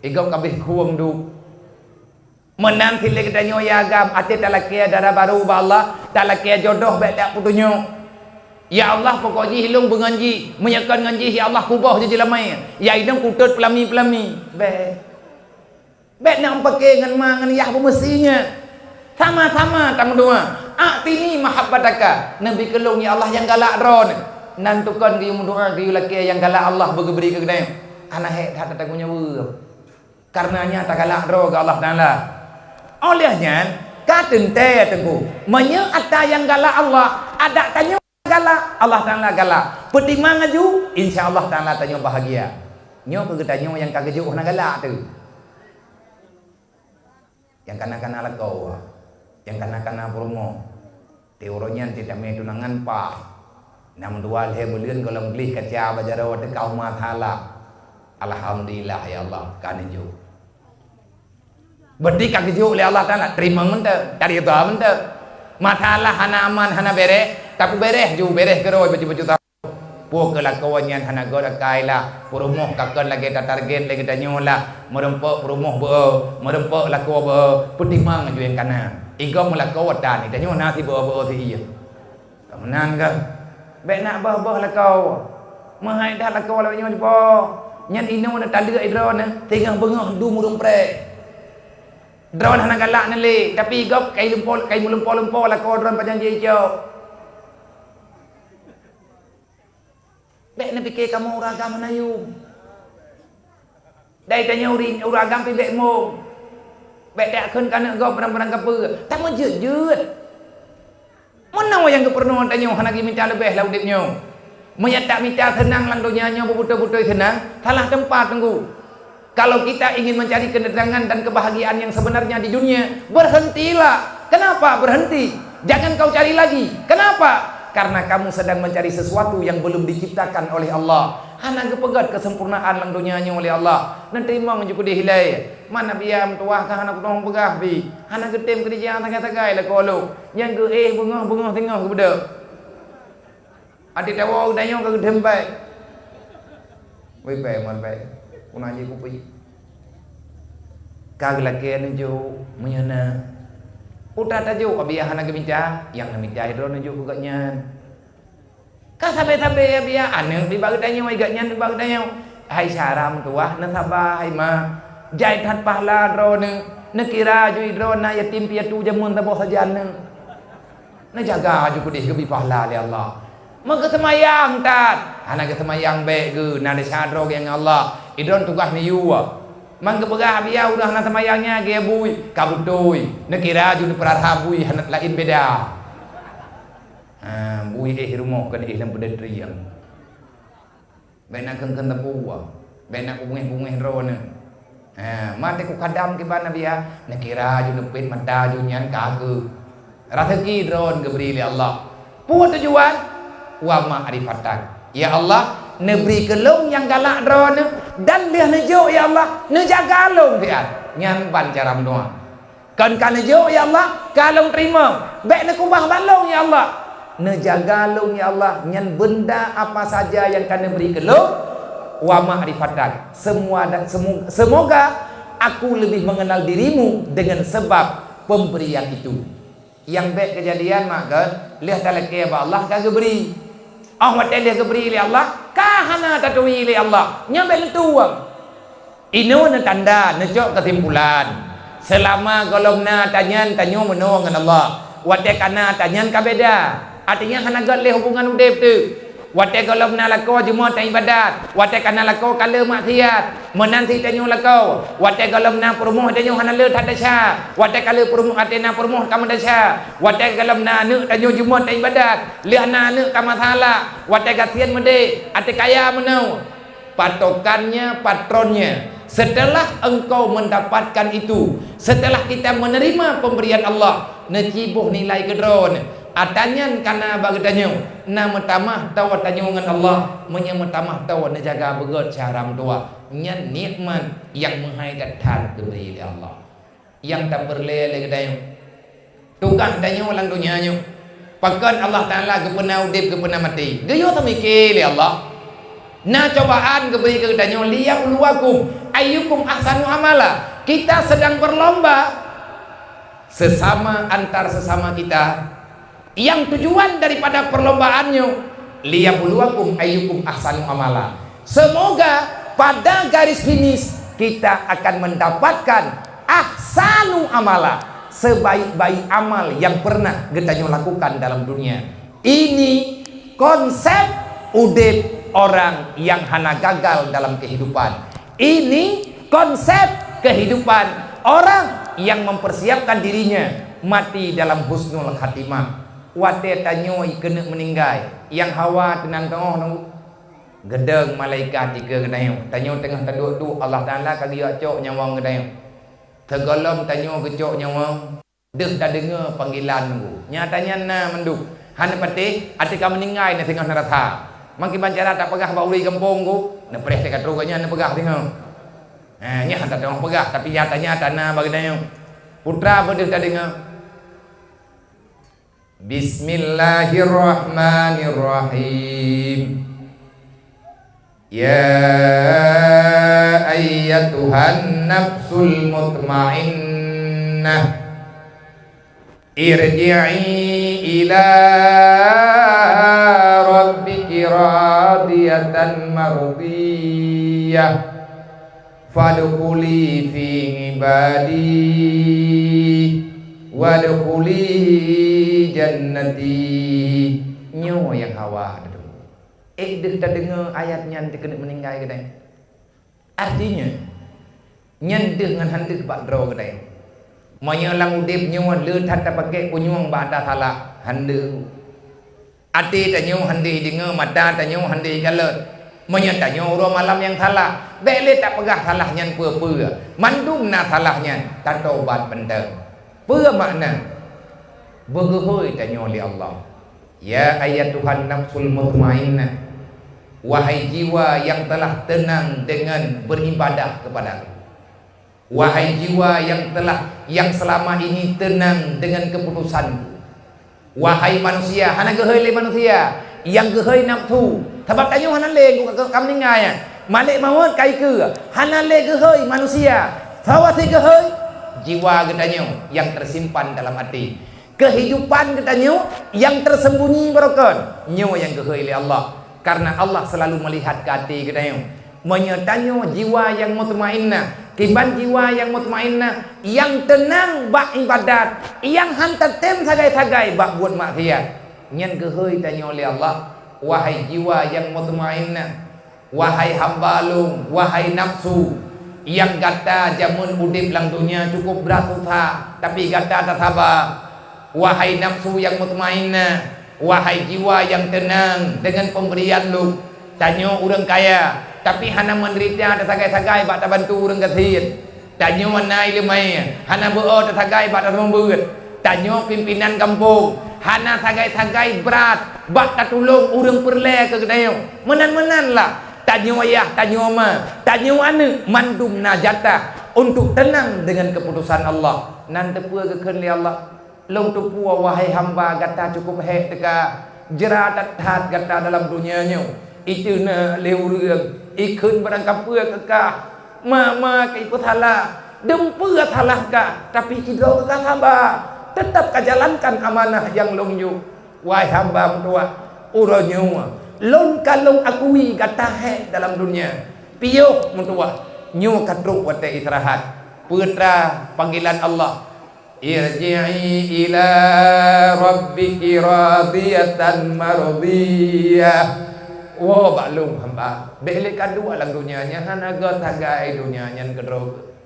A: Igau kabih kuang du. Menang sila kita nyo yagam. Ati talakia darah baru ba Allah. Talakia jodoh baik tak putunyo. Ya Allah pokoknya hilung benganji. Menyakan nganji ya Allah kubah je jelamai. Ya idam kutut pelami-pelami. Baik nak pakai dengan mangan yah pemesinya. Sama-sama tang dua. A'tini mahabbataka. Nabi kelung ya Allah yang galak drone. Nantukan dia mendoa dia laki yang galak Allah beri ke kedai. Anak hek tak tagunya wer. Karenanya tak galak ro ke Allah Taala. Olehnya katen te tengku. Menye ada yang galak Allah, ada tanya galak, Allah Ta'ala galak. Pertimang aju, insya Allah Ta'ala tanya bahagia. Nyo ke tanya yang kagak jauh nak galak tu. Yang kana-kana lakau, yang kana-kana promo. Teoronya tidak medunangan pa. Nam dual he bulian kalau beli kaca bajaro te kau ma thala. Alhamdulillah ya Allah kan jo. Berarti kagak jauh oleh Allah Ta'ala terima mente, cari doa mente. Mathalah hana aman hana bereh, tapi bereh ju bereh keroi baju-baju tahu. Puak kelakuannya hana goda kaila, perumuh kakak lagi tak target lagi tak nyola, merempok perumuh merempok laku putimang ju yang kana. Igo melakau dan itu nyola ti ti iya. Kemenan ke? Baik nak lakau. Mahai dah lakau lawan nyola po. Nyan ino na tanda idron tengah bengah du murung pre. Drone hana galak nele, tapi gop kai lumpur lah kau drone panjang jejau. Bek nak fikir kamu uragam Melayu. Dai tanya uragam pi bek mo. Bek tak kun kana gop perang-perang kape. Tak menjut-jut. Mana yang kepernu tanya hana gi minta lebih lah udipnya. Menyat tak minta tenang lang dunia nya bebuta-buta tenang, salah tempat tunggu. Kalau kita ingin mencari ketenangan dan kebahagiaan yang sebenarnya di dunia, berhentilah. Kenapa berhenti? Jangan kau cari lagi. Kenapa? Karena kamu sedang mencari sesuatu yang belum diciptakan oleh Allah. Hana kepegat kesempurnaan lang dunianya oleh Allah. Nanti mau juga dihilai. Mana biam tuah kah hana kutong pegah bi. Hana ketem kerja tagai-tagai lah kolo. Yang ke bengah tengah ke budak. Adik tahu dayong ke gedem baik. Wei baik man baik. Kuna je kupi. Kaglaken jo menyana. Uta ta jo abia hana geminta yang geminta hidron jo kugatnya. Ka sabe-sabe ya bia ane bi bagdanya wai gatnya bi bagdanya. Hai saram tuah na sabah hai ma. Jai that pahla drone ne kira jo hidron na yatim piatu jamun ta bo sajan ne jaga jo kudih ke bi pahla li Allah. Maka semayang tat. Hana ke semayang baik ke nada syadrog yang Allah. Idron tugas ni yuwa. Mangga pegah biya udah hana semayangnya ge bui kabutui. Nekira ju perarhabui hanat lain beda. Bui rumah kan dalam pedestrian. Baik nak kengken tepuwa. Baik nak bungeh-bungeh rona. Mate ku kadam ke bana biya. Nekira ju nepit mata ju nyan kage. Rezeki dron geberi li Allah. Puat tujuan wa ma'rifatan. Ya Allah, neberi kelong yang galak drone dan liah nejo ya Allah, nejaga long fiat. Nyan ban caram doa. Kan nejo ya Allah, kalong terima. Baik nak ubah balong ya Allah. Nejaga long ya Allah, nyan benda apa saja yang kan beri kelong wa ma'rifatan. Semoga aku lebih mengenal dirimu dengan sebab pemberian itu. Yang baik kejadian mak kan, lihat talaki ya Allah kagak beri. Ahmad dia keberi oleh Allah, kahana tatui oleh Allah. Nyambil tuang. Ino na tanda, nejok kesimpulan. Selama golongna tanyan tanyo menong dengan Allah. Wate kana tanyan kabeda. Artinya kana gak le hubungan udep tu. Wate golongna lako cuma ta ibadat. Wate kana lako kala maksiat. Menanti tanyo lako. Wate golongna perumuh tanyo hana le tak dasya. Wate kala perumuh atena perumuh kamu dasya. Wate golongna ne tanyo cuma ta ibadat. Le ana ne kama salah. Wate gasian mede. Ate kaya menau. Patokannya patronnya. Setelah engkau mendapatkan itu, setelah kita menerima pemberian Allah, necibuh nilai kedron. Atanyan kana bagdanya nama tamah tawa tanyungan Allah menyemetamah tawa nejaga begot caram tua nyan nikmat yang menghaidatkan diberi oleh Allah yang tak berlele kedayang tukang tanya ulang dunianya pakan Allah Ta'ala kepena udip kepena mati gayo tamikir oleh Allah na cobaan keberi kedayang liya uluakum ayyukum ahsanu amala. Kita sedang berlomba sesama antar sesama kita. Yang tujuan daripada perlombaannya liyabluwakum ayyukum ahsanu amala. Semoga pada garis finish kita akan mendapatkan ahsanu amala, sebaik-baik amal yang pernah kita lakukan dalam dunia. Ini konsep udip orang yang hana gagal dalam kehidupan. Ini konsep kehidupan orang yang mempersiapkan dirinya mati dalam husnul khatimah. wate tanyo kena meninggal yang hawa tenang tengah nunggu gedeng malaikat tiga kedayo tanyo tengah taduk tu Allah Taala kagi acok nyawa kedayo tergolong tanyo kecok nyawa dek tak dengar panggilan nunggu nyatanya na menduk hana pati atika meninggal na tengah neraka makin bancara tak pegah bauli kampung ku na preh dekat ruganya na pegah tengah nya tak tengah pegah tapi nyatanya tanah bagi dayo putra apa dek tak dengar Bismillahirrahmanirrahim. Ya ayyatuhan nafsul mutmainnah irji'i ila rabbiki radiyatan mardiyah fadkhuli fi ibadi wadkhuli jannati. Nyo yang hawa tu dek tak dengar ayatnya nanti kena meninggal kedai artinya nyen dengan hantu bak dro kedai menyelang udip nyo le tak pakai punyung bada salah handu ati tanyo handi dengar mata tanyo handi galet menyatanya orang malam yang salah bele tak pegah salahnya pura-pura mandung na salahnya tak taubat pendem pura makna bergehoi tanyo oleh Allah. Ya ayat Tuhan nafsul mutmainnah, wahai jiwa yang telah tenang dengan beribadah kepada-Ku, wahai jiwa yang selama ini tenang dengan keputusan-Ku, wahai manusia hana gehoi le manusia yang gehoi nafsu sebab tanyo hana le kam ningai malik maut kai ke hana le gehoi manusia sawati gehoi jiwa getanyo yang tersimpan dalam hati, kehidupan getanyo yang tersembunyi barokah nyo yang gehoi oleh Allah karena Allah selalu melihat ke hati getanyo menyetanyo jiwa yang mutmainnah tiban jiwa yang mutmainnah yang tenang bak ibadat yang hantar tem sagai-sagai bak buat maksiat nyen gehoi tanyo oleh Allah. Wahai jiwa yang mutmainnah, wahai hamba lu, wahai nafsu yang kata jamun udip lang dunia cukup berasuha tapi kata tak sabar. Wahai nafsu yang mutmainnah, wahai jiwa yang tenang dengan pemberian lu, tanyo urang kaya tapi hana menderita tak sagai-sagai bak tak bantu urang kasihin. Tanyo manai lemai hana beo tak sagai bak tak membeut. Tanyo pimpinan kampung hana sagai-sagai berat bak tak tolong urang perle ke kedayo menan-menanlah. Tanyo ayah, tanyo ama, tanyo ane mandum najatah untuk tenang dengan keputusan Allah. Nan tepua keken li Allah. Long tepua wahai hamba kata cukup hek teka jera tat kata dalam dunianya. Itu na leu reung ikun barang kapua kekah. Ma ke ipu salah. Dempua salah ka tapi idro ka hamba tetap kajalankan amanah yang long yu. Wahai hamba tua uronyo long kalong akui kata hek dalam dunia piyo mutua nyu katruk wate istirahat putra panggilan Allah irji'i ila rabbiki radiyatan mardiyah. Wo baklung hamba bele kadua lang dunianya hana go tagai dunianya kedro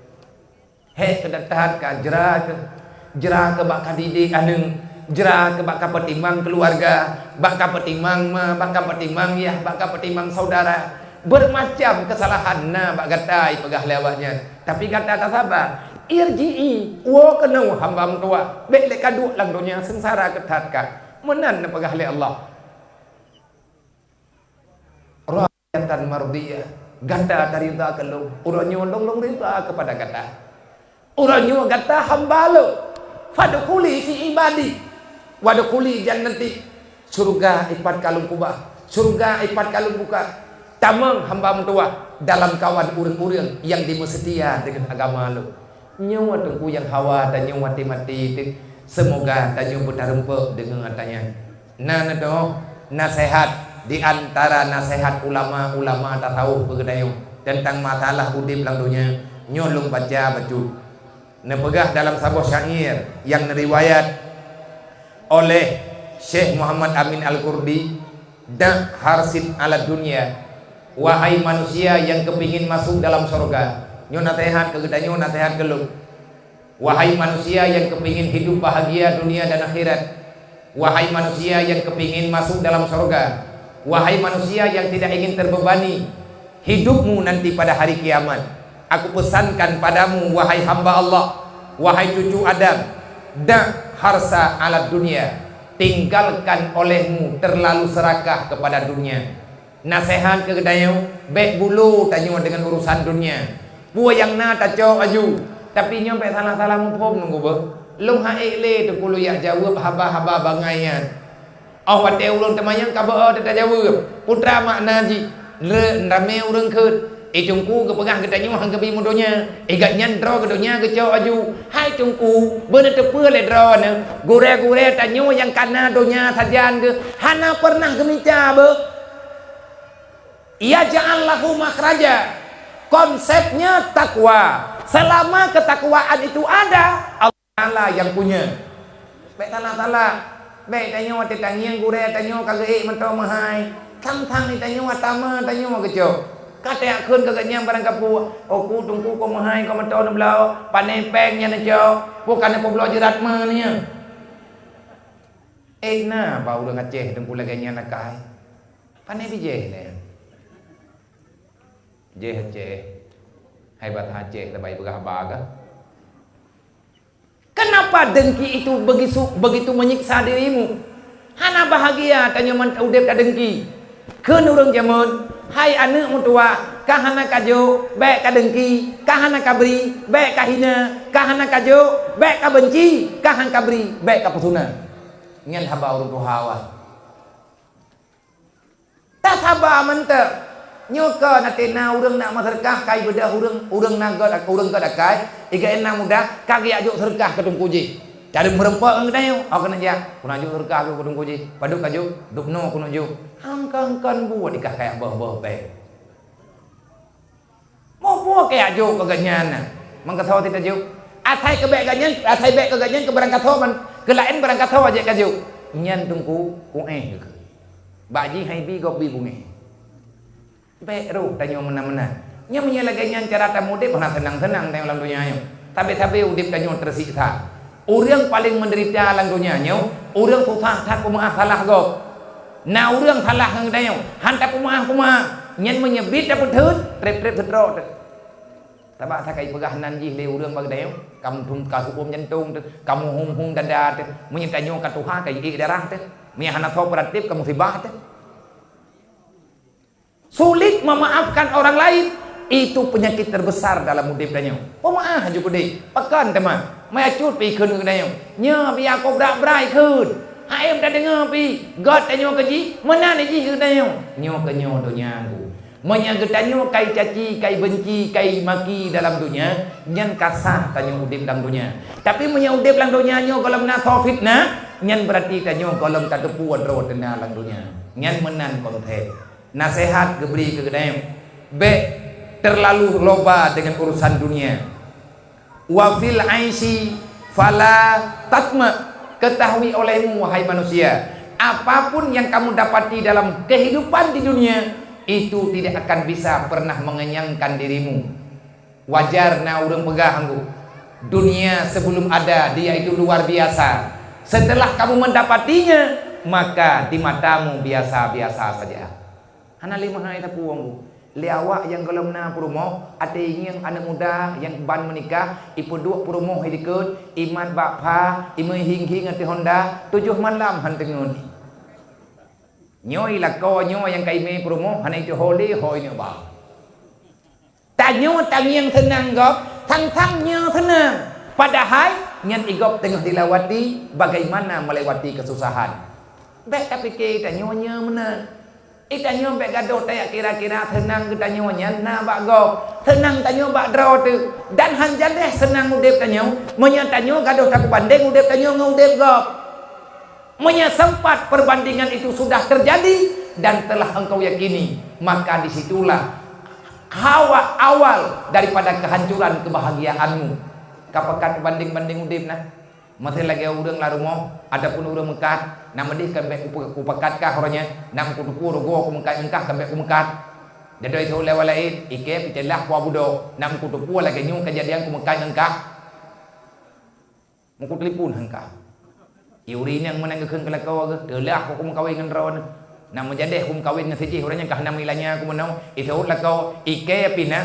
A: hek kedatat ka jera ke bak didik aneng jera ke bak petimang keluarga, bak petimang ma, bak petimang ya, bak petimang saudara. Bermacam kesalahan na bak gatai pegah lewatnya. Tapi kata tak sabar, irji'i wo kenau hamba tua. Bek lek kadu lang dunia sengsara ketat ka. Menan na pegah le Allah. Radiyatan mardiyah. Gata tarida kelung. Uranyo long rida kepada kata. Uranyo kata hamba lo. Fadkhuli fi ibadi wadkhuli jannati. Surga ipat kalung kubah, surga ipat kalung buka. Tamang hamba tua dalam kawan urang-urang yang dimesetia dengan agama lu. Nyawa tungku yang hawa dan nyawa mati semoga tanyo bertarempek dengan katanya. Nah do nasihat di antara nasihat ulama-ulama tasawuf bergedayo tentang masalah udip lang dunia nyolong baca baju. Nepegah dalam sebuah syair yang riwayat oleh Syekh Muhammad Amin Al-Qurdi dan harsid ala dunia. Wahai manusia yang kepingin masuk dalam surga, nyo nasihat ke gedanyo nasihat kelung. Wahai manusia yang kepingin hidup bahagia dunia dan akhirat, Wahai manusia yang kepingin masuk dalam surga, wahai manusia yang tidak ingin terbebani hidupmu nanti pada hari kiamat, aku pesankan padamu wahai hamba Allah, wahai cucu Adam, dak harsa alat dunia, tinggalkan olehmu terlalu serakah kepada dunia. Nasihat ke kedayo, baik bulu tanyo dengan urusan dunia. Buah yang na taco aju, tapi nyo baik salah-salah mumpom nunggu ber. Lung haik le tu kulu yak jawab haba-haba bangaian. Oh wate ulun temayang kabar tak jawab. Putra makna ji le rame urang keut. Cungku ke pegah kita nyu hang ke bi mudonya. Gat nyan dro ke donya ke cau aju. Hai cungku beuna teu peu le dro ne. Gure-gure tanyo yang kana donya sajan ke. Hana pernah gemica be. Ia ja'allahu makhraja. Konsepnya takwa. Selama ketakwaan itu ada, Allah yang punya. Baik tanah-tanah, baik tanyo te tangiang gure tanyo kagak mentau mahai. Thang ni tanyo atama tanyo kejo. Kate akun kagak nyang barang kapu. Oku tungku ko mahai ko mentau na blau. Panai peng nya nejo. Bukan po blau jerat ma nya. Na bau urang Aceh tungku lagi nya nakai. Panai bije ne. Je Aceh. Hai bat Aceh lebay begah baga. Kenapa dengki itu begitu menyiksa dirimu? Hana bahagia tanya man udep ka dengki. Keun urang jamun, hai aneuk mutua, kahana kajo, bae ka dengki, kahana kabri, bae ka hina, kahana kajo, bae ka benci, kahan kabri, bae ka pesuna. Ngan haba urang hawa. Tak haba mantep. Nyoka natena urang nak maserkah kai bedah urang nagot urang kadakai iga enna muda kagi ajuk serkah ke tungkuji cari merempak ngadayo aku naja kuna ajuk serkah ke tungkuji paduk ajuk dukno kuna ajuk hangkangkan buat ikah kayak bah pe mau buat kayak ajuk kaganyana mangkatho ti ajuk athai ke bek ganyan athai bek ke ganyan ke barang katho man ke lain barang katho aja kajuk nyan tungku ku baji hai bi gop bi bunge baik ru tanyo mena-mena nya menyelagainya cara tamu udip mana senang-senang dalam dunia nyo tapi udip tanyo tersiksa urang paling menderita dalam dunia nyo urang susah tak kumaah salah go na urang salah hang dayo hanta kumaah nyen menyebit dapat heut trep sedro tabak sakai pegahanan ji le urang bag dayo kamu tum kasukum jantung kamu hum dada menyetanyo katuha kai darah teh mihana tho pratip kamu sibah teh. Sulit memaafkan orang lain itu penyakit terbesar dalam hidup danyo. Pemaaf aja gede. Pakan teman. Mai acut pi keun danyo. Nya bi aku brak-brai keun. Haem dah dengar pi. God danyo keji, mana ni ji keun danyo. Nyo ke nyo dunia aku. Menyang danyo kai caci, kai benci, kai maki dalam dunia, nyan kasar danyo hidup dalam dunia. Tapi menyang hidup dalam dunia nyo kalau nak fitnah, nyan berarti danyo kalau tak tepuan ro dalam dunia. Nyan menan konten. Nasihat geberi ke kedai be terlalu loba dengan urusan dunia. Wa fil aisy fala tatma, ketahui olehmu wahai manusia, apapun yang kamu dapati dalam kehidupan di dunia itu tidak akan bisa pernah mengenyangkan dirimu. Wajar na urang pegah dunia sebelum ada dia itu luar biasa. Setelah kamu mendapatinya maka di matamu biasa-biasa saja. Hana lima hai tapuang liawak yang kalau na purumo ate yang anak muda yang ban menikah ipu dua purumo hidikut iman bapa imu hing ati Honda 7 malam hantengun nyoi lako nyoi yang kaime purumo hana itu holy hoi nyo ba tanyo tangiang tenang gop tang-tangnya tenang padahal nyan igop tengah dilawati bagaimana melewati kesusahan baik tapi ke tanyonya mana itanyo bek gaduh tayak kira-kira tenang ke tanyonya na bak gop tenang tanyo bak draw tu dan hanjadeh senang udip tanyo menya tanyo gaduh tak banding udip tanyo ngudip gop menya sempat perbandingan itu sudah terjadi dan telah engkau yakini maka disitulah awal daripada kehancuran kebahagiaanmu kapakan banding-banding udip nah masih lagi urang larumo adapun urang mekat nama dia kan baik upakat kah orangnya nam kudu go ku mekat engkah kan baik mekat dadoi tu lewalain ike pitelah ku budo nam kudu pu lagi nyu kejadian ku mekat engkah mu ku telefon engkah Iuri yang menang ke kelakau ke. Delah aku kawin dengan ron. Nama jadi aku kawin dengan siji orangnya kah nama ilahnya aku menau. Itu lakau ike pina.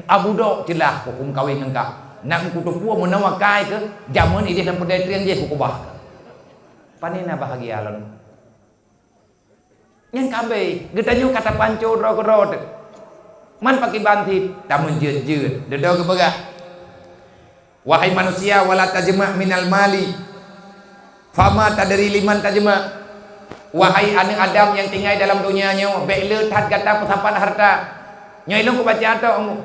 A: Abu dok jelah aku kawin dengan kah. Nak kutu puan menau kai ke. Zaman ini dalam pedestrian je aku bah. Panina bahagia lon. Yang kabe, getanyo kata panco ro ro. Man pakai bantit, tamun jeut-jeut. Dedo ke begah. Wahai manusia, wala tajma' minal mali. Fama tadri liman tajma'. Wahai anak Adam yang tinggal dalam dunianya, be'le tat kata pesapan harta. Nyai lu baca atau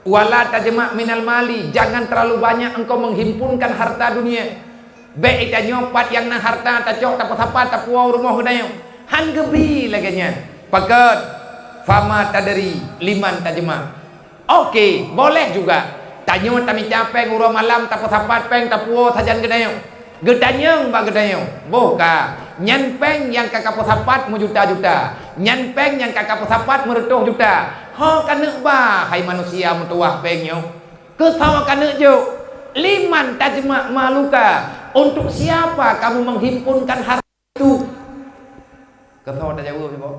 A: wala tajma' minal mali. Jangan terlalu banyak engkau menghimpunkan harta dunia. Baik itanyo pat yang na harta tacok tak pesapan tak puau rumah kedayo. Han gebi laganya. Pakat fama tadri liman tajma'. Okey, boleh juga. Tanyo tami capek nguro malam tak pesapat peng tak puau sajan kedayo. Gedanyang ba gedayo. Boka. Nyan peng yang kakak pesapat mu juta-juta. Nyan peng yang kakak pesapat merutuh juta. Ho kana ba hai manusia mutuah pengyo. Kesawa kana jo. Liman tajma' maluka. Untuk siapa kamu menghimpunkan harta itu? Kesawa tak jawab ibu.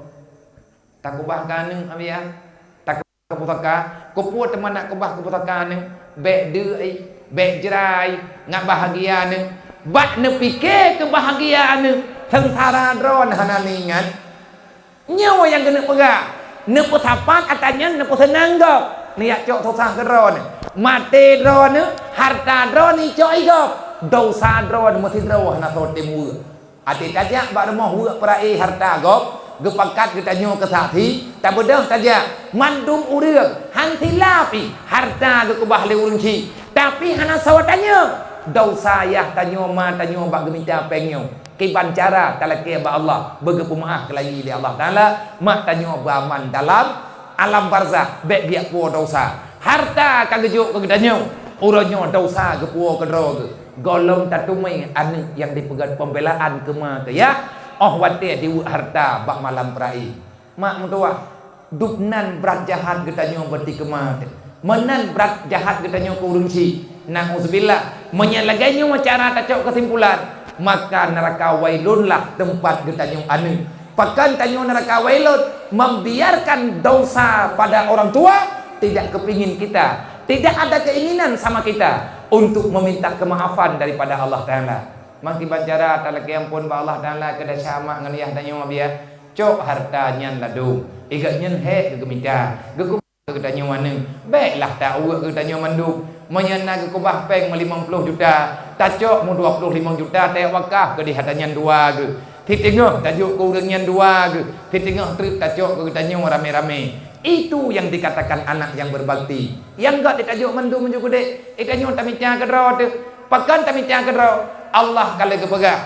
A: Tak kubah kaneng abia. Tak keputaka. Kupuat teman nak kubah keputaka neng. Bek deui, bek jerai, ngak bahagia neng. Bat ne pikir kebahagiaan neng. Sengsara dron hananingan. Nyawa yang kena pegak. Ne pesapat atanya ne senang gop. Niat cok susah ke dron. Mate dron harta dron ni cok igop. Dosa dron mesti dron hana sote mu. Ati tajak bak rumah wu perai harta gop. Gepakat kita nyo ke saksi. Tak bedah tajak. Mandum urang. Hanti lapi. Harta ke kubah le urunci. Tapi hana sawatanya. Dosa yah tanyo ma tanyo bak geminta pengyo. Kiban cara talake ba Allah bege pemaaf kelai li Allah Taala mak tanyo baman dalam alam barzah bek dia puo dosa harta kagejuk kegedanyo uronyo dosa ke puo kedro ke golong tatumai anu yang dipegat pembelaan kema ke ya oh wate diu harta bak malam perai mak mutua dupnan berat jahat gedanyo berti kema menan berat jahat gedanyo ke urunci nauzubillah menyalaganyo cara tacok kesimpulan maka neraka wailunlah tempat getanyong anu. Pakan tanyong neraka wailun membiarkan dosa pada orang tua tidak kepingin kita, tidak ada keinginan sama kita untuk meminta kemaafan daripada Allah Taala. Mangki bancara talaki ampun ba Allah Taala kada sama ngeliah tanyong abia. Cok hartanya ladu. Igat nyen he gegemita. Geku getanyong anu. Baiklah tak uak getanyong manduk. Menyana ke kubah peng 50 juta tacok mu 25 juta teh wakaf ke di hatanyan dua ke titingah tajuk ke urangnya dua ke titingah trip tacok ke tanyong rame-rame itu yang dikatakan anak yang berbakti yang enggak ditajuk mendu menju gede ikanyo tamica kedro tu pakan tamica kedro Allah kala kepegah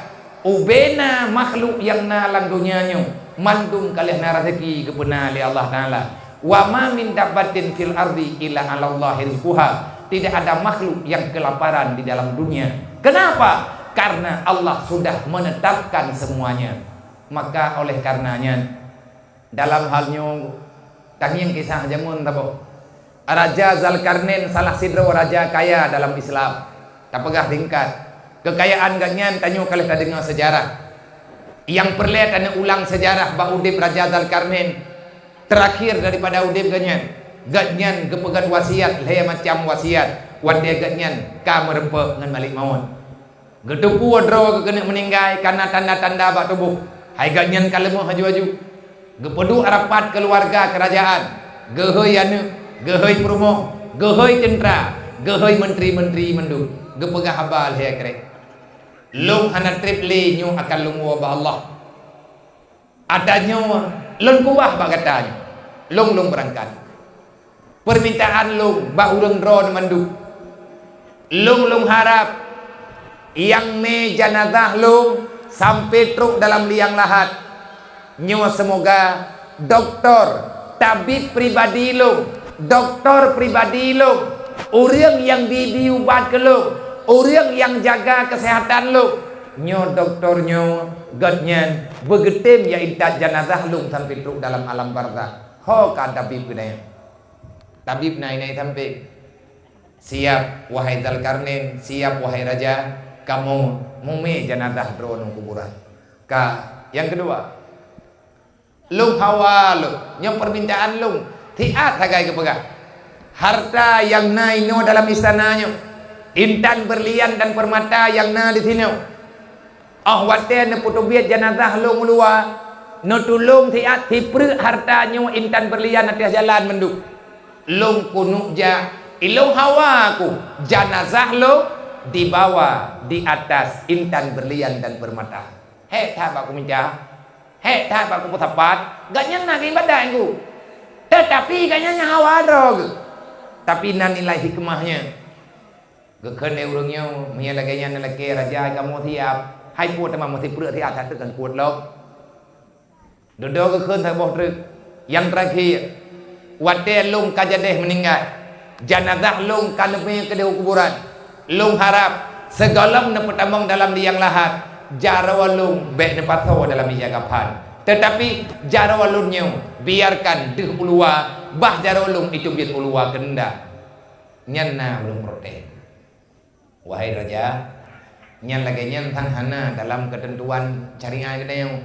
A: ubena makhluk yang nalang dunianya mandung kalih na rezeki kepena li Allah Taala wa ma min dabbatin fil ardi illa 'ala Allahi rizquha. Tidak ada makhluk yang kelaparan di dalam dunia. Kenapa? Karena Allah sudah menetapkan semuanya. Maka oleh karenanya dalam halnya tanging kisah jamun tabo. Raja Zulkarnain salah sidro raja kaya dalam Islam. Tak pegah tingkat. Kekayaan ganyan tanyo kalih ta dengar sejarah. Yang perlet anu ulang sejarah ba udip Raja Zulkarnain. Terakhir daripada udip ganyan. Gatnyan kepegat wasiat leh macam wasiat wande gatnyan ka merempe ngan malik maut gedepu dro ke kena meninggai karena tanda-tanda bak tubuh hai gatnyan kalemu haju-haju gepedu arapat keluarga kerajaan gehoi anu gehoi perumoh gehoi tentera gehoi menteri-menteri mendu gepegah habal he krek lung hana trip le nyu akan lungu ba Allah adanya lung kuah bak katanya lung berangkat permintaan lung ba urang dron mandu lung harap yang ne jenazah lung sampai truk dalam liang lahat nyawa semoga doktor tabib pribadi lung doktor pribadi lung urang yang diubat ke lung urang yang jaga kesehatan lung nyo doktor nyo gadnyan begetem ya intat jenazah lung sampai truk dalam alam barzah ho ka tabib gede tabib naik sampai siap wahai Zulkarnain siap wahai raja kamu mumi jenazah drone kuburan. Yang kedua, lung hawa lu, yang permintaan lung tiat hagai kepegah. Harta yang naino dalam istananya, intan berlian dan permata yang na di sini. Wate ne putubiat jenazah lung luar, no tulung tiat tipre hartanya intan berlian atas jalan menduk. Lung kunuk ja, ilung hawa ku jenazah lu dibawa di atas intan berlian dan permata. Tak aku minta, tak aku putapat, gaknya nak ibadah aku. Tetapi gaknya hawa dog. Tapi nan nilai hikmahnya. Gekene urangnya menyalaganya nalake raja kamu tiap, hai puat sama mesti perut ti atas tekan puat lok. Dodo gekene tak boh truk. Yang terakhir, wate lung kajadeh meninggal. Jenazah lung kanebe ke kuburan. Lung harap segala nepetambang dalam liang lahat. Jarawalung bek nepatho dalam ijagapan. Tetapi jarawalungnya biarkan deh ulua, bah jarawalung itu biar ulua kenda. Nyana belum protes. Wahai raja, nyan lagi nyan tang hana dalam ketentuan syariah kita yang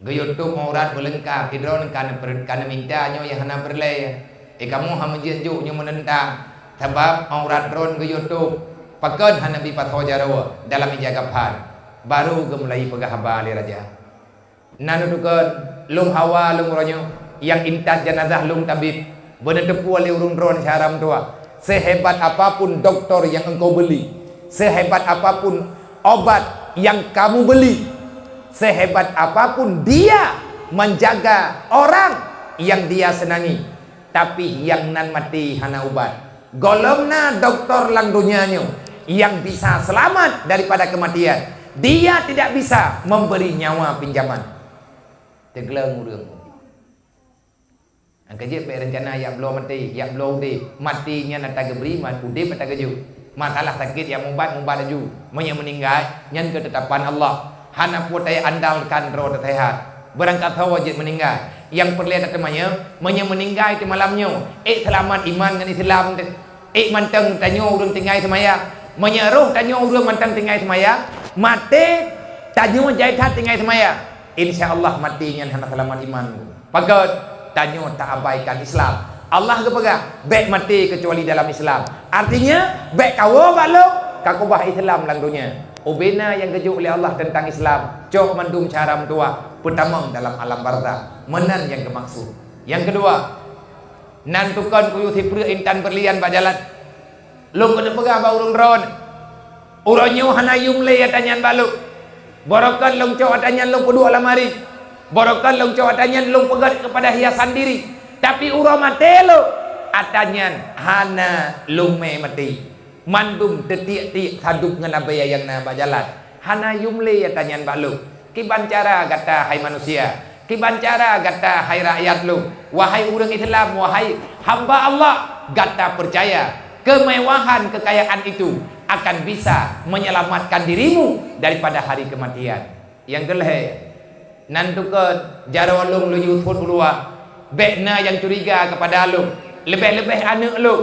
A: gayutu maurat belengkap hidron kana minta nyo yang hana berlay. Kamu ham jenjuk nyo menentang sebab maurat drone gayutu pakan hana bi patho jarawa dalam ijagapan. Baru gemulai pegah bali raja. Nanudukan lung hawa lung ronyo yang intas jenazah lung tabib benetepu oleh urung drone syaram tua. Sehebat apapun doktor yang engkau beli, sehebat apapun obat yang kamu beli, sehebat apapun dia menjaga orang yang dia senangi, tapi yang nan mati hana ubat. Golomna doktor lang dunianya yang bisa selamat daripada kematian. Dia tidak bisa memberi nyawa pinjaman. Tegelang urang. Angka je pe rencana yang belum mati, yang belum di matinya nata geberi mat udip nata geju. Masalah sakit yang mumbat aju, meninggal nyan ketetapan Allah. Hana putai andalkan roh sehat. Berangkat wajib meninggal. Yang perlihat temannya meninggal di malamnya. Selamat iman dengan Islam. Manteng tanyo urang tinggal semaya. Menyeruh tanyo urang manteng tinggal semaya. Mati tanyo jaitat tinggal semaya. InsyaAllah matinya hana selamat iman. Pagat tanyo tak abaikan Islam. Allah kepegang baik mati kecuali dalam Islam. Artinya baik kawo balok kakubah Islam lang dunia. Ubena yang kejuk oleh Allah tentang Islam. Cok mendum cara mentua. Pertama dalam alam barzah. Menan yang kemaksud. Yang kedua, nantukan kuyu sipre intan berlian bajalan. Lu kena pegang baurung ron. Uronyo hana yumle atanyan baluk. Borokan long cok atanyan long pedua lamari. Borokan long cok atanyan long pegat kepada hiasan diri. Tapi uro matelo atanyan hana lume mati. Mandum tetik-tik hadup dengan abaya yang na bajalan. Hana yumle atanyan baluk. Kiban cara kata hai manusia. Kiban cara kata hai rakyat lu. Wahai orang Islam, wahai hamba Allah, kata percaya kemewahan kekayaan itu akan bisa menyelamatkan dirimu daripada hari kematian. Yang kelih nantukan jarawalung lu yuthun ulua. Bekna yang curiga kepada lu, lebih-lebih anak lu,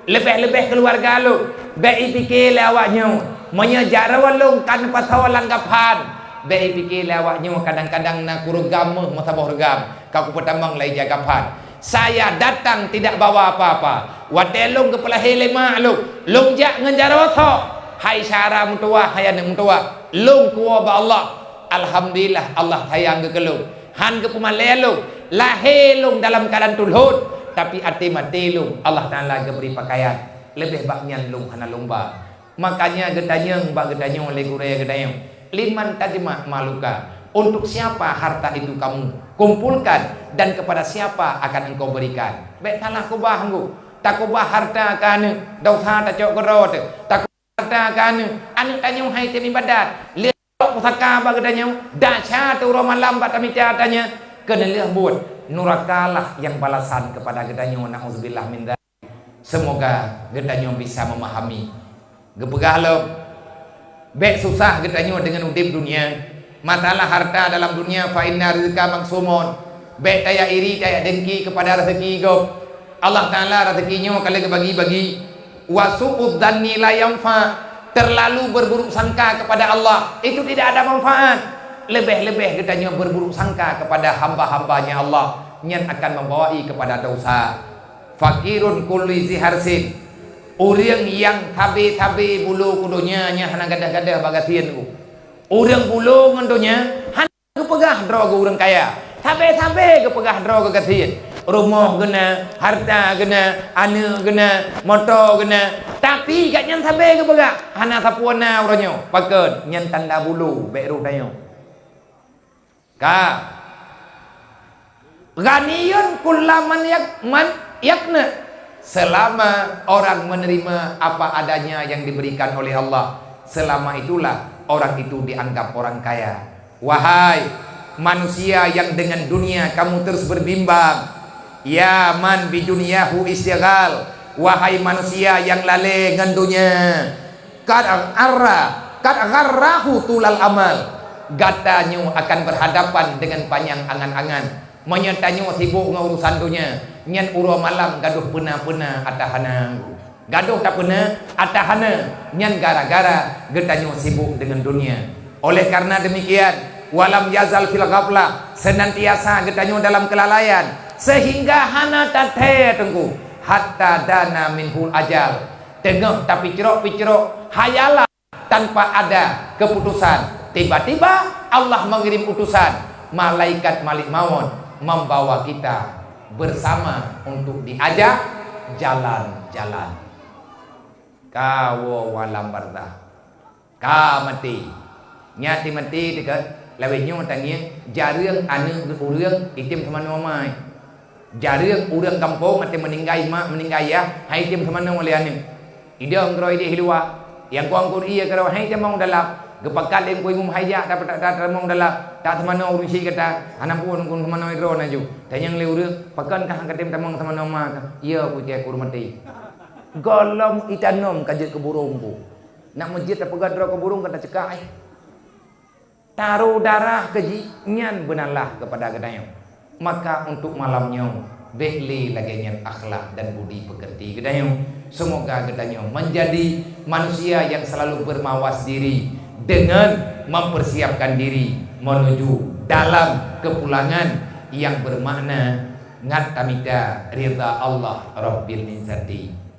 A: lebih-lebih keluarga lu. Bek fikir awaknya menyejarawalung kan pasal langgapan. Bek fikir awaknya kadang-kadang nak kurugam masa borgam. Kau pertama lai jagapan. Saya datang tidak bawa apa-apa. Watelung kepala helema lu. Lung jak ngenjarawatho. Hai syara mutua, hai anak mutua. Lung kuwa ba Allah. Alhamdulillah Allah sayang ke lu. Han ke pumalelu. Lahilung dalam keadaan tulhud. Tapi ati mati lung. Allah Ta'ala beri pakaian. Lebih baknyan lung hana lomba. Makanya gedanyang bak gedanyang oleh guraya gedanyang. Liman tajma maluka. Untuk siapa harta itu kamu kumpulkan dan kepada siapa akan engkau berikan. Baik salah kubah engkau. Tak kubah harta kan dosa tak cok kerot. Tak kubah harta kan anu tanyong hai temi badat. Lihat pusaka bak gedanyang. Dacha tu malam bat kami tanya. Kena lihat buat nurakalah yang balasan kepada gedanyang. Na'udzubillah min dzalik. Semoga gedanyang bisa memahami. Gepegalo bek susah gedanyang dengan udip dunia. Masalah harta dalam dunia fa inna rizqa maksumun. Bek taya iri taya dengki kepada rezeki go. Allah Taala rezekinya kalau bagi-bagi. Wa su'ud dzanni la yanfa. terlalu berburuk sangka kepada Allah itu tidak ada manfaat. Lebih-lebih katanya berburuk sangka kepada hamba-hambanya Allah yang akan membawai kepada dosa. Fakirun kulli ziharsin, orang yang tabe-tabe bulu kudunya nya hana gadah-gadah bagatian ku. Orang bulu ngendonya hana kepegah dro ke orang kaya. Tabe-tabe kepegah dro ke gatian. Rumah kena, harta kena, anak kena, motor kena. Tapi kat nyan tabe kepegah hana sapuana orangnya. Pakat nyan tanda bulu beru dayo. Ka ghaniyun kullaman yakna, selama orang menerima apa adanya yang diberikan oleh Allah, selama itulah orang itu dianggap orang kaya. Wahai manusia yang dengan dunia kamu terus berbimbang, ya man bidunyahu istighal, wahai manusia yang lale dengan dunia, kad gharrahu tulal amal, gatanyo akan berhadapan dengan panjang angan-angan, menyetanyo sibuk dengan urusan dunia, nyan uro malam gaduh pena-pena atahana, gaduh tak pena atahana, nyan gara-gara gatanyo sibuk dengan dunia. Oleh karena demikian, walam yazal fil ghaflah, senantiasa gatanyo dalam kelalaian, sehingga hana tate tengku hatta dana minhul ajal, tengok tapi cerok hayalah tanpa ada keputusan. Tiba-tiba Allah mengirim utusan malaikat Malik Maut membawa kita bersama untuk diajak jalan-jalan. Kawo walam bardah, ka mati, nyati mati dekat lewetnya tanya jarang anak urang itim sama nomai, jarang urang kampung mati meninggai mak meninggai ya, hai itim sama nomai liane, ida ngroi di hilwa, yang kuang kuria kalau hai itim mau dalam gepakat yang kau ingum hajak dapat tak termong dalam tak semana urus si kata anak pun kun semana ikro naju tanya yang lewat pakan kah katim tamang semana mak iya aku cek kurmati golong itanom kajet ke burungku nak masjid tak pegat ke burung kata cekak taruh darah keji nyan benarlah kepada kedayang. Maka untuk malamnya beli lagi nyan akhlak dan budi pekerti kedayang. Semoga kedayang menjadi manusia yang selalu bermawas diri dengan mempersiapkan diri menuju dalam kepulangan yang bermakna ngatamida ridha Allah Rabbil Izzati.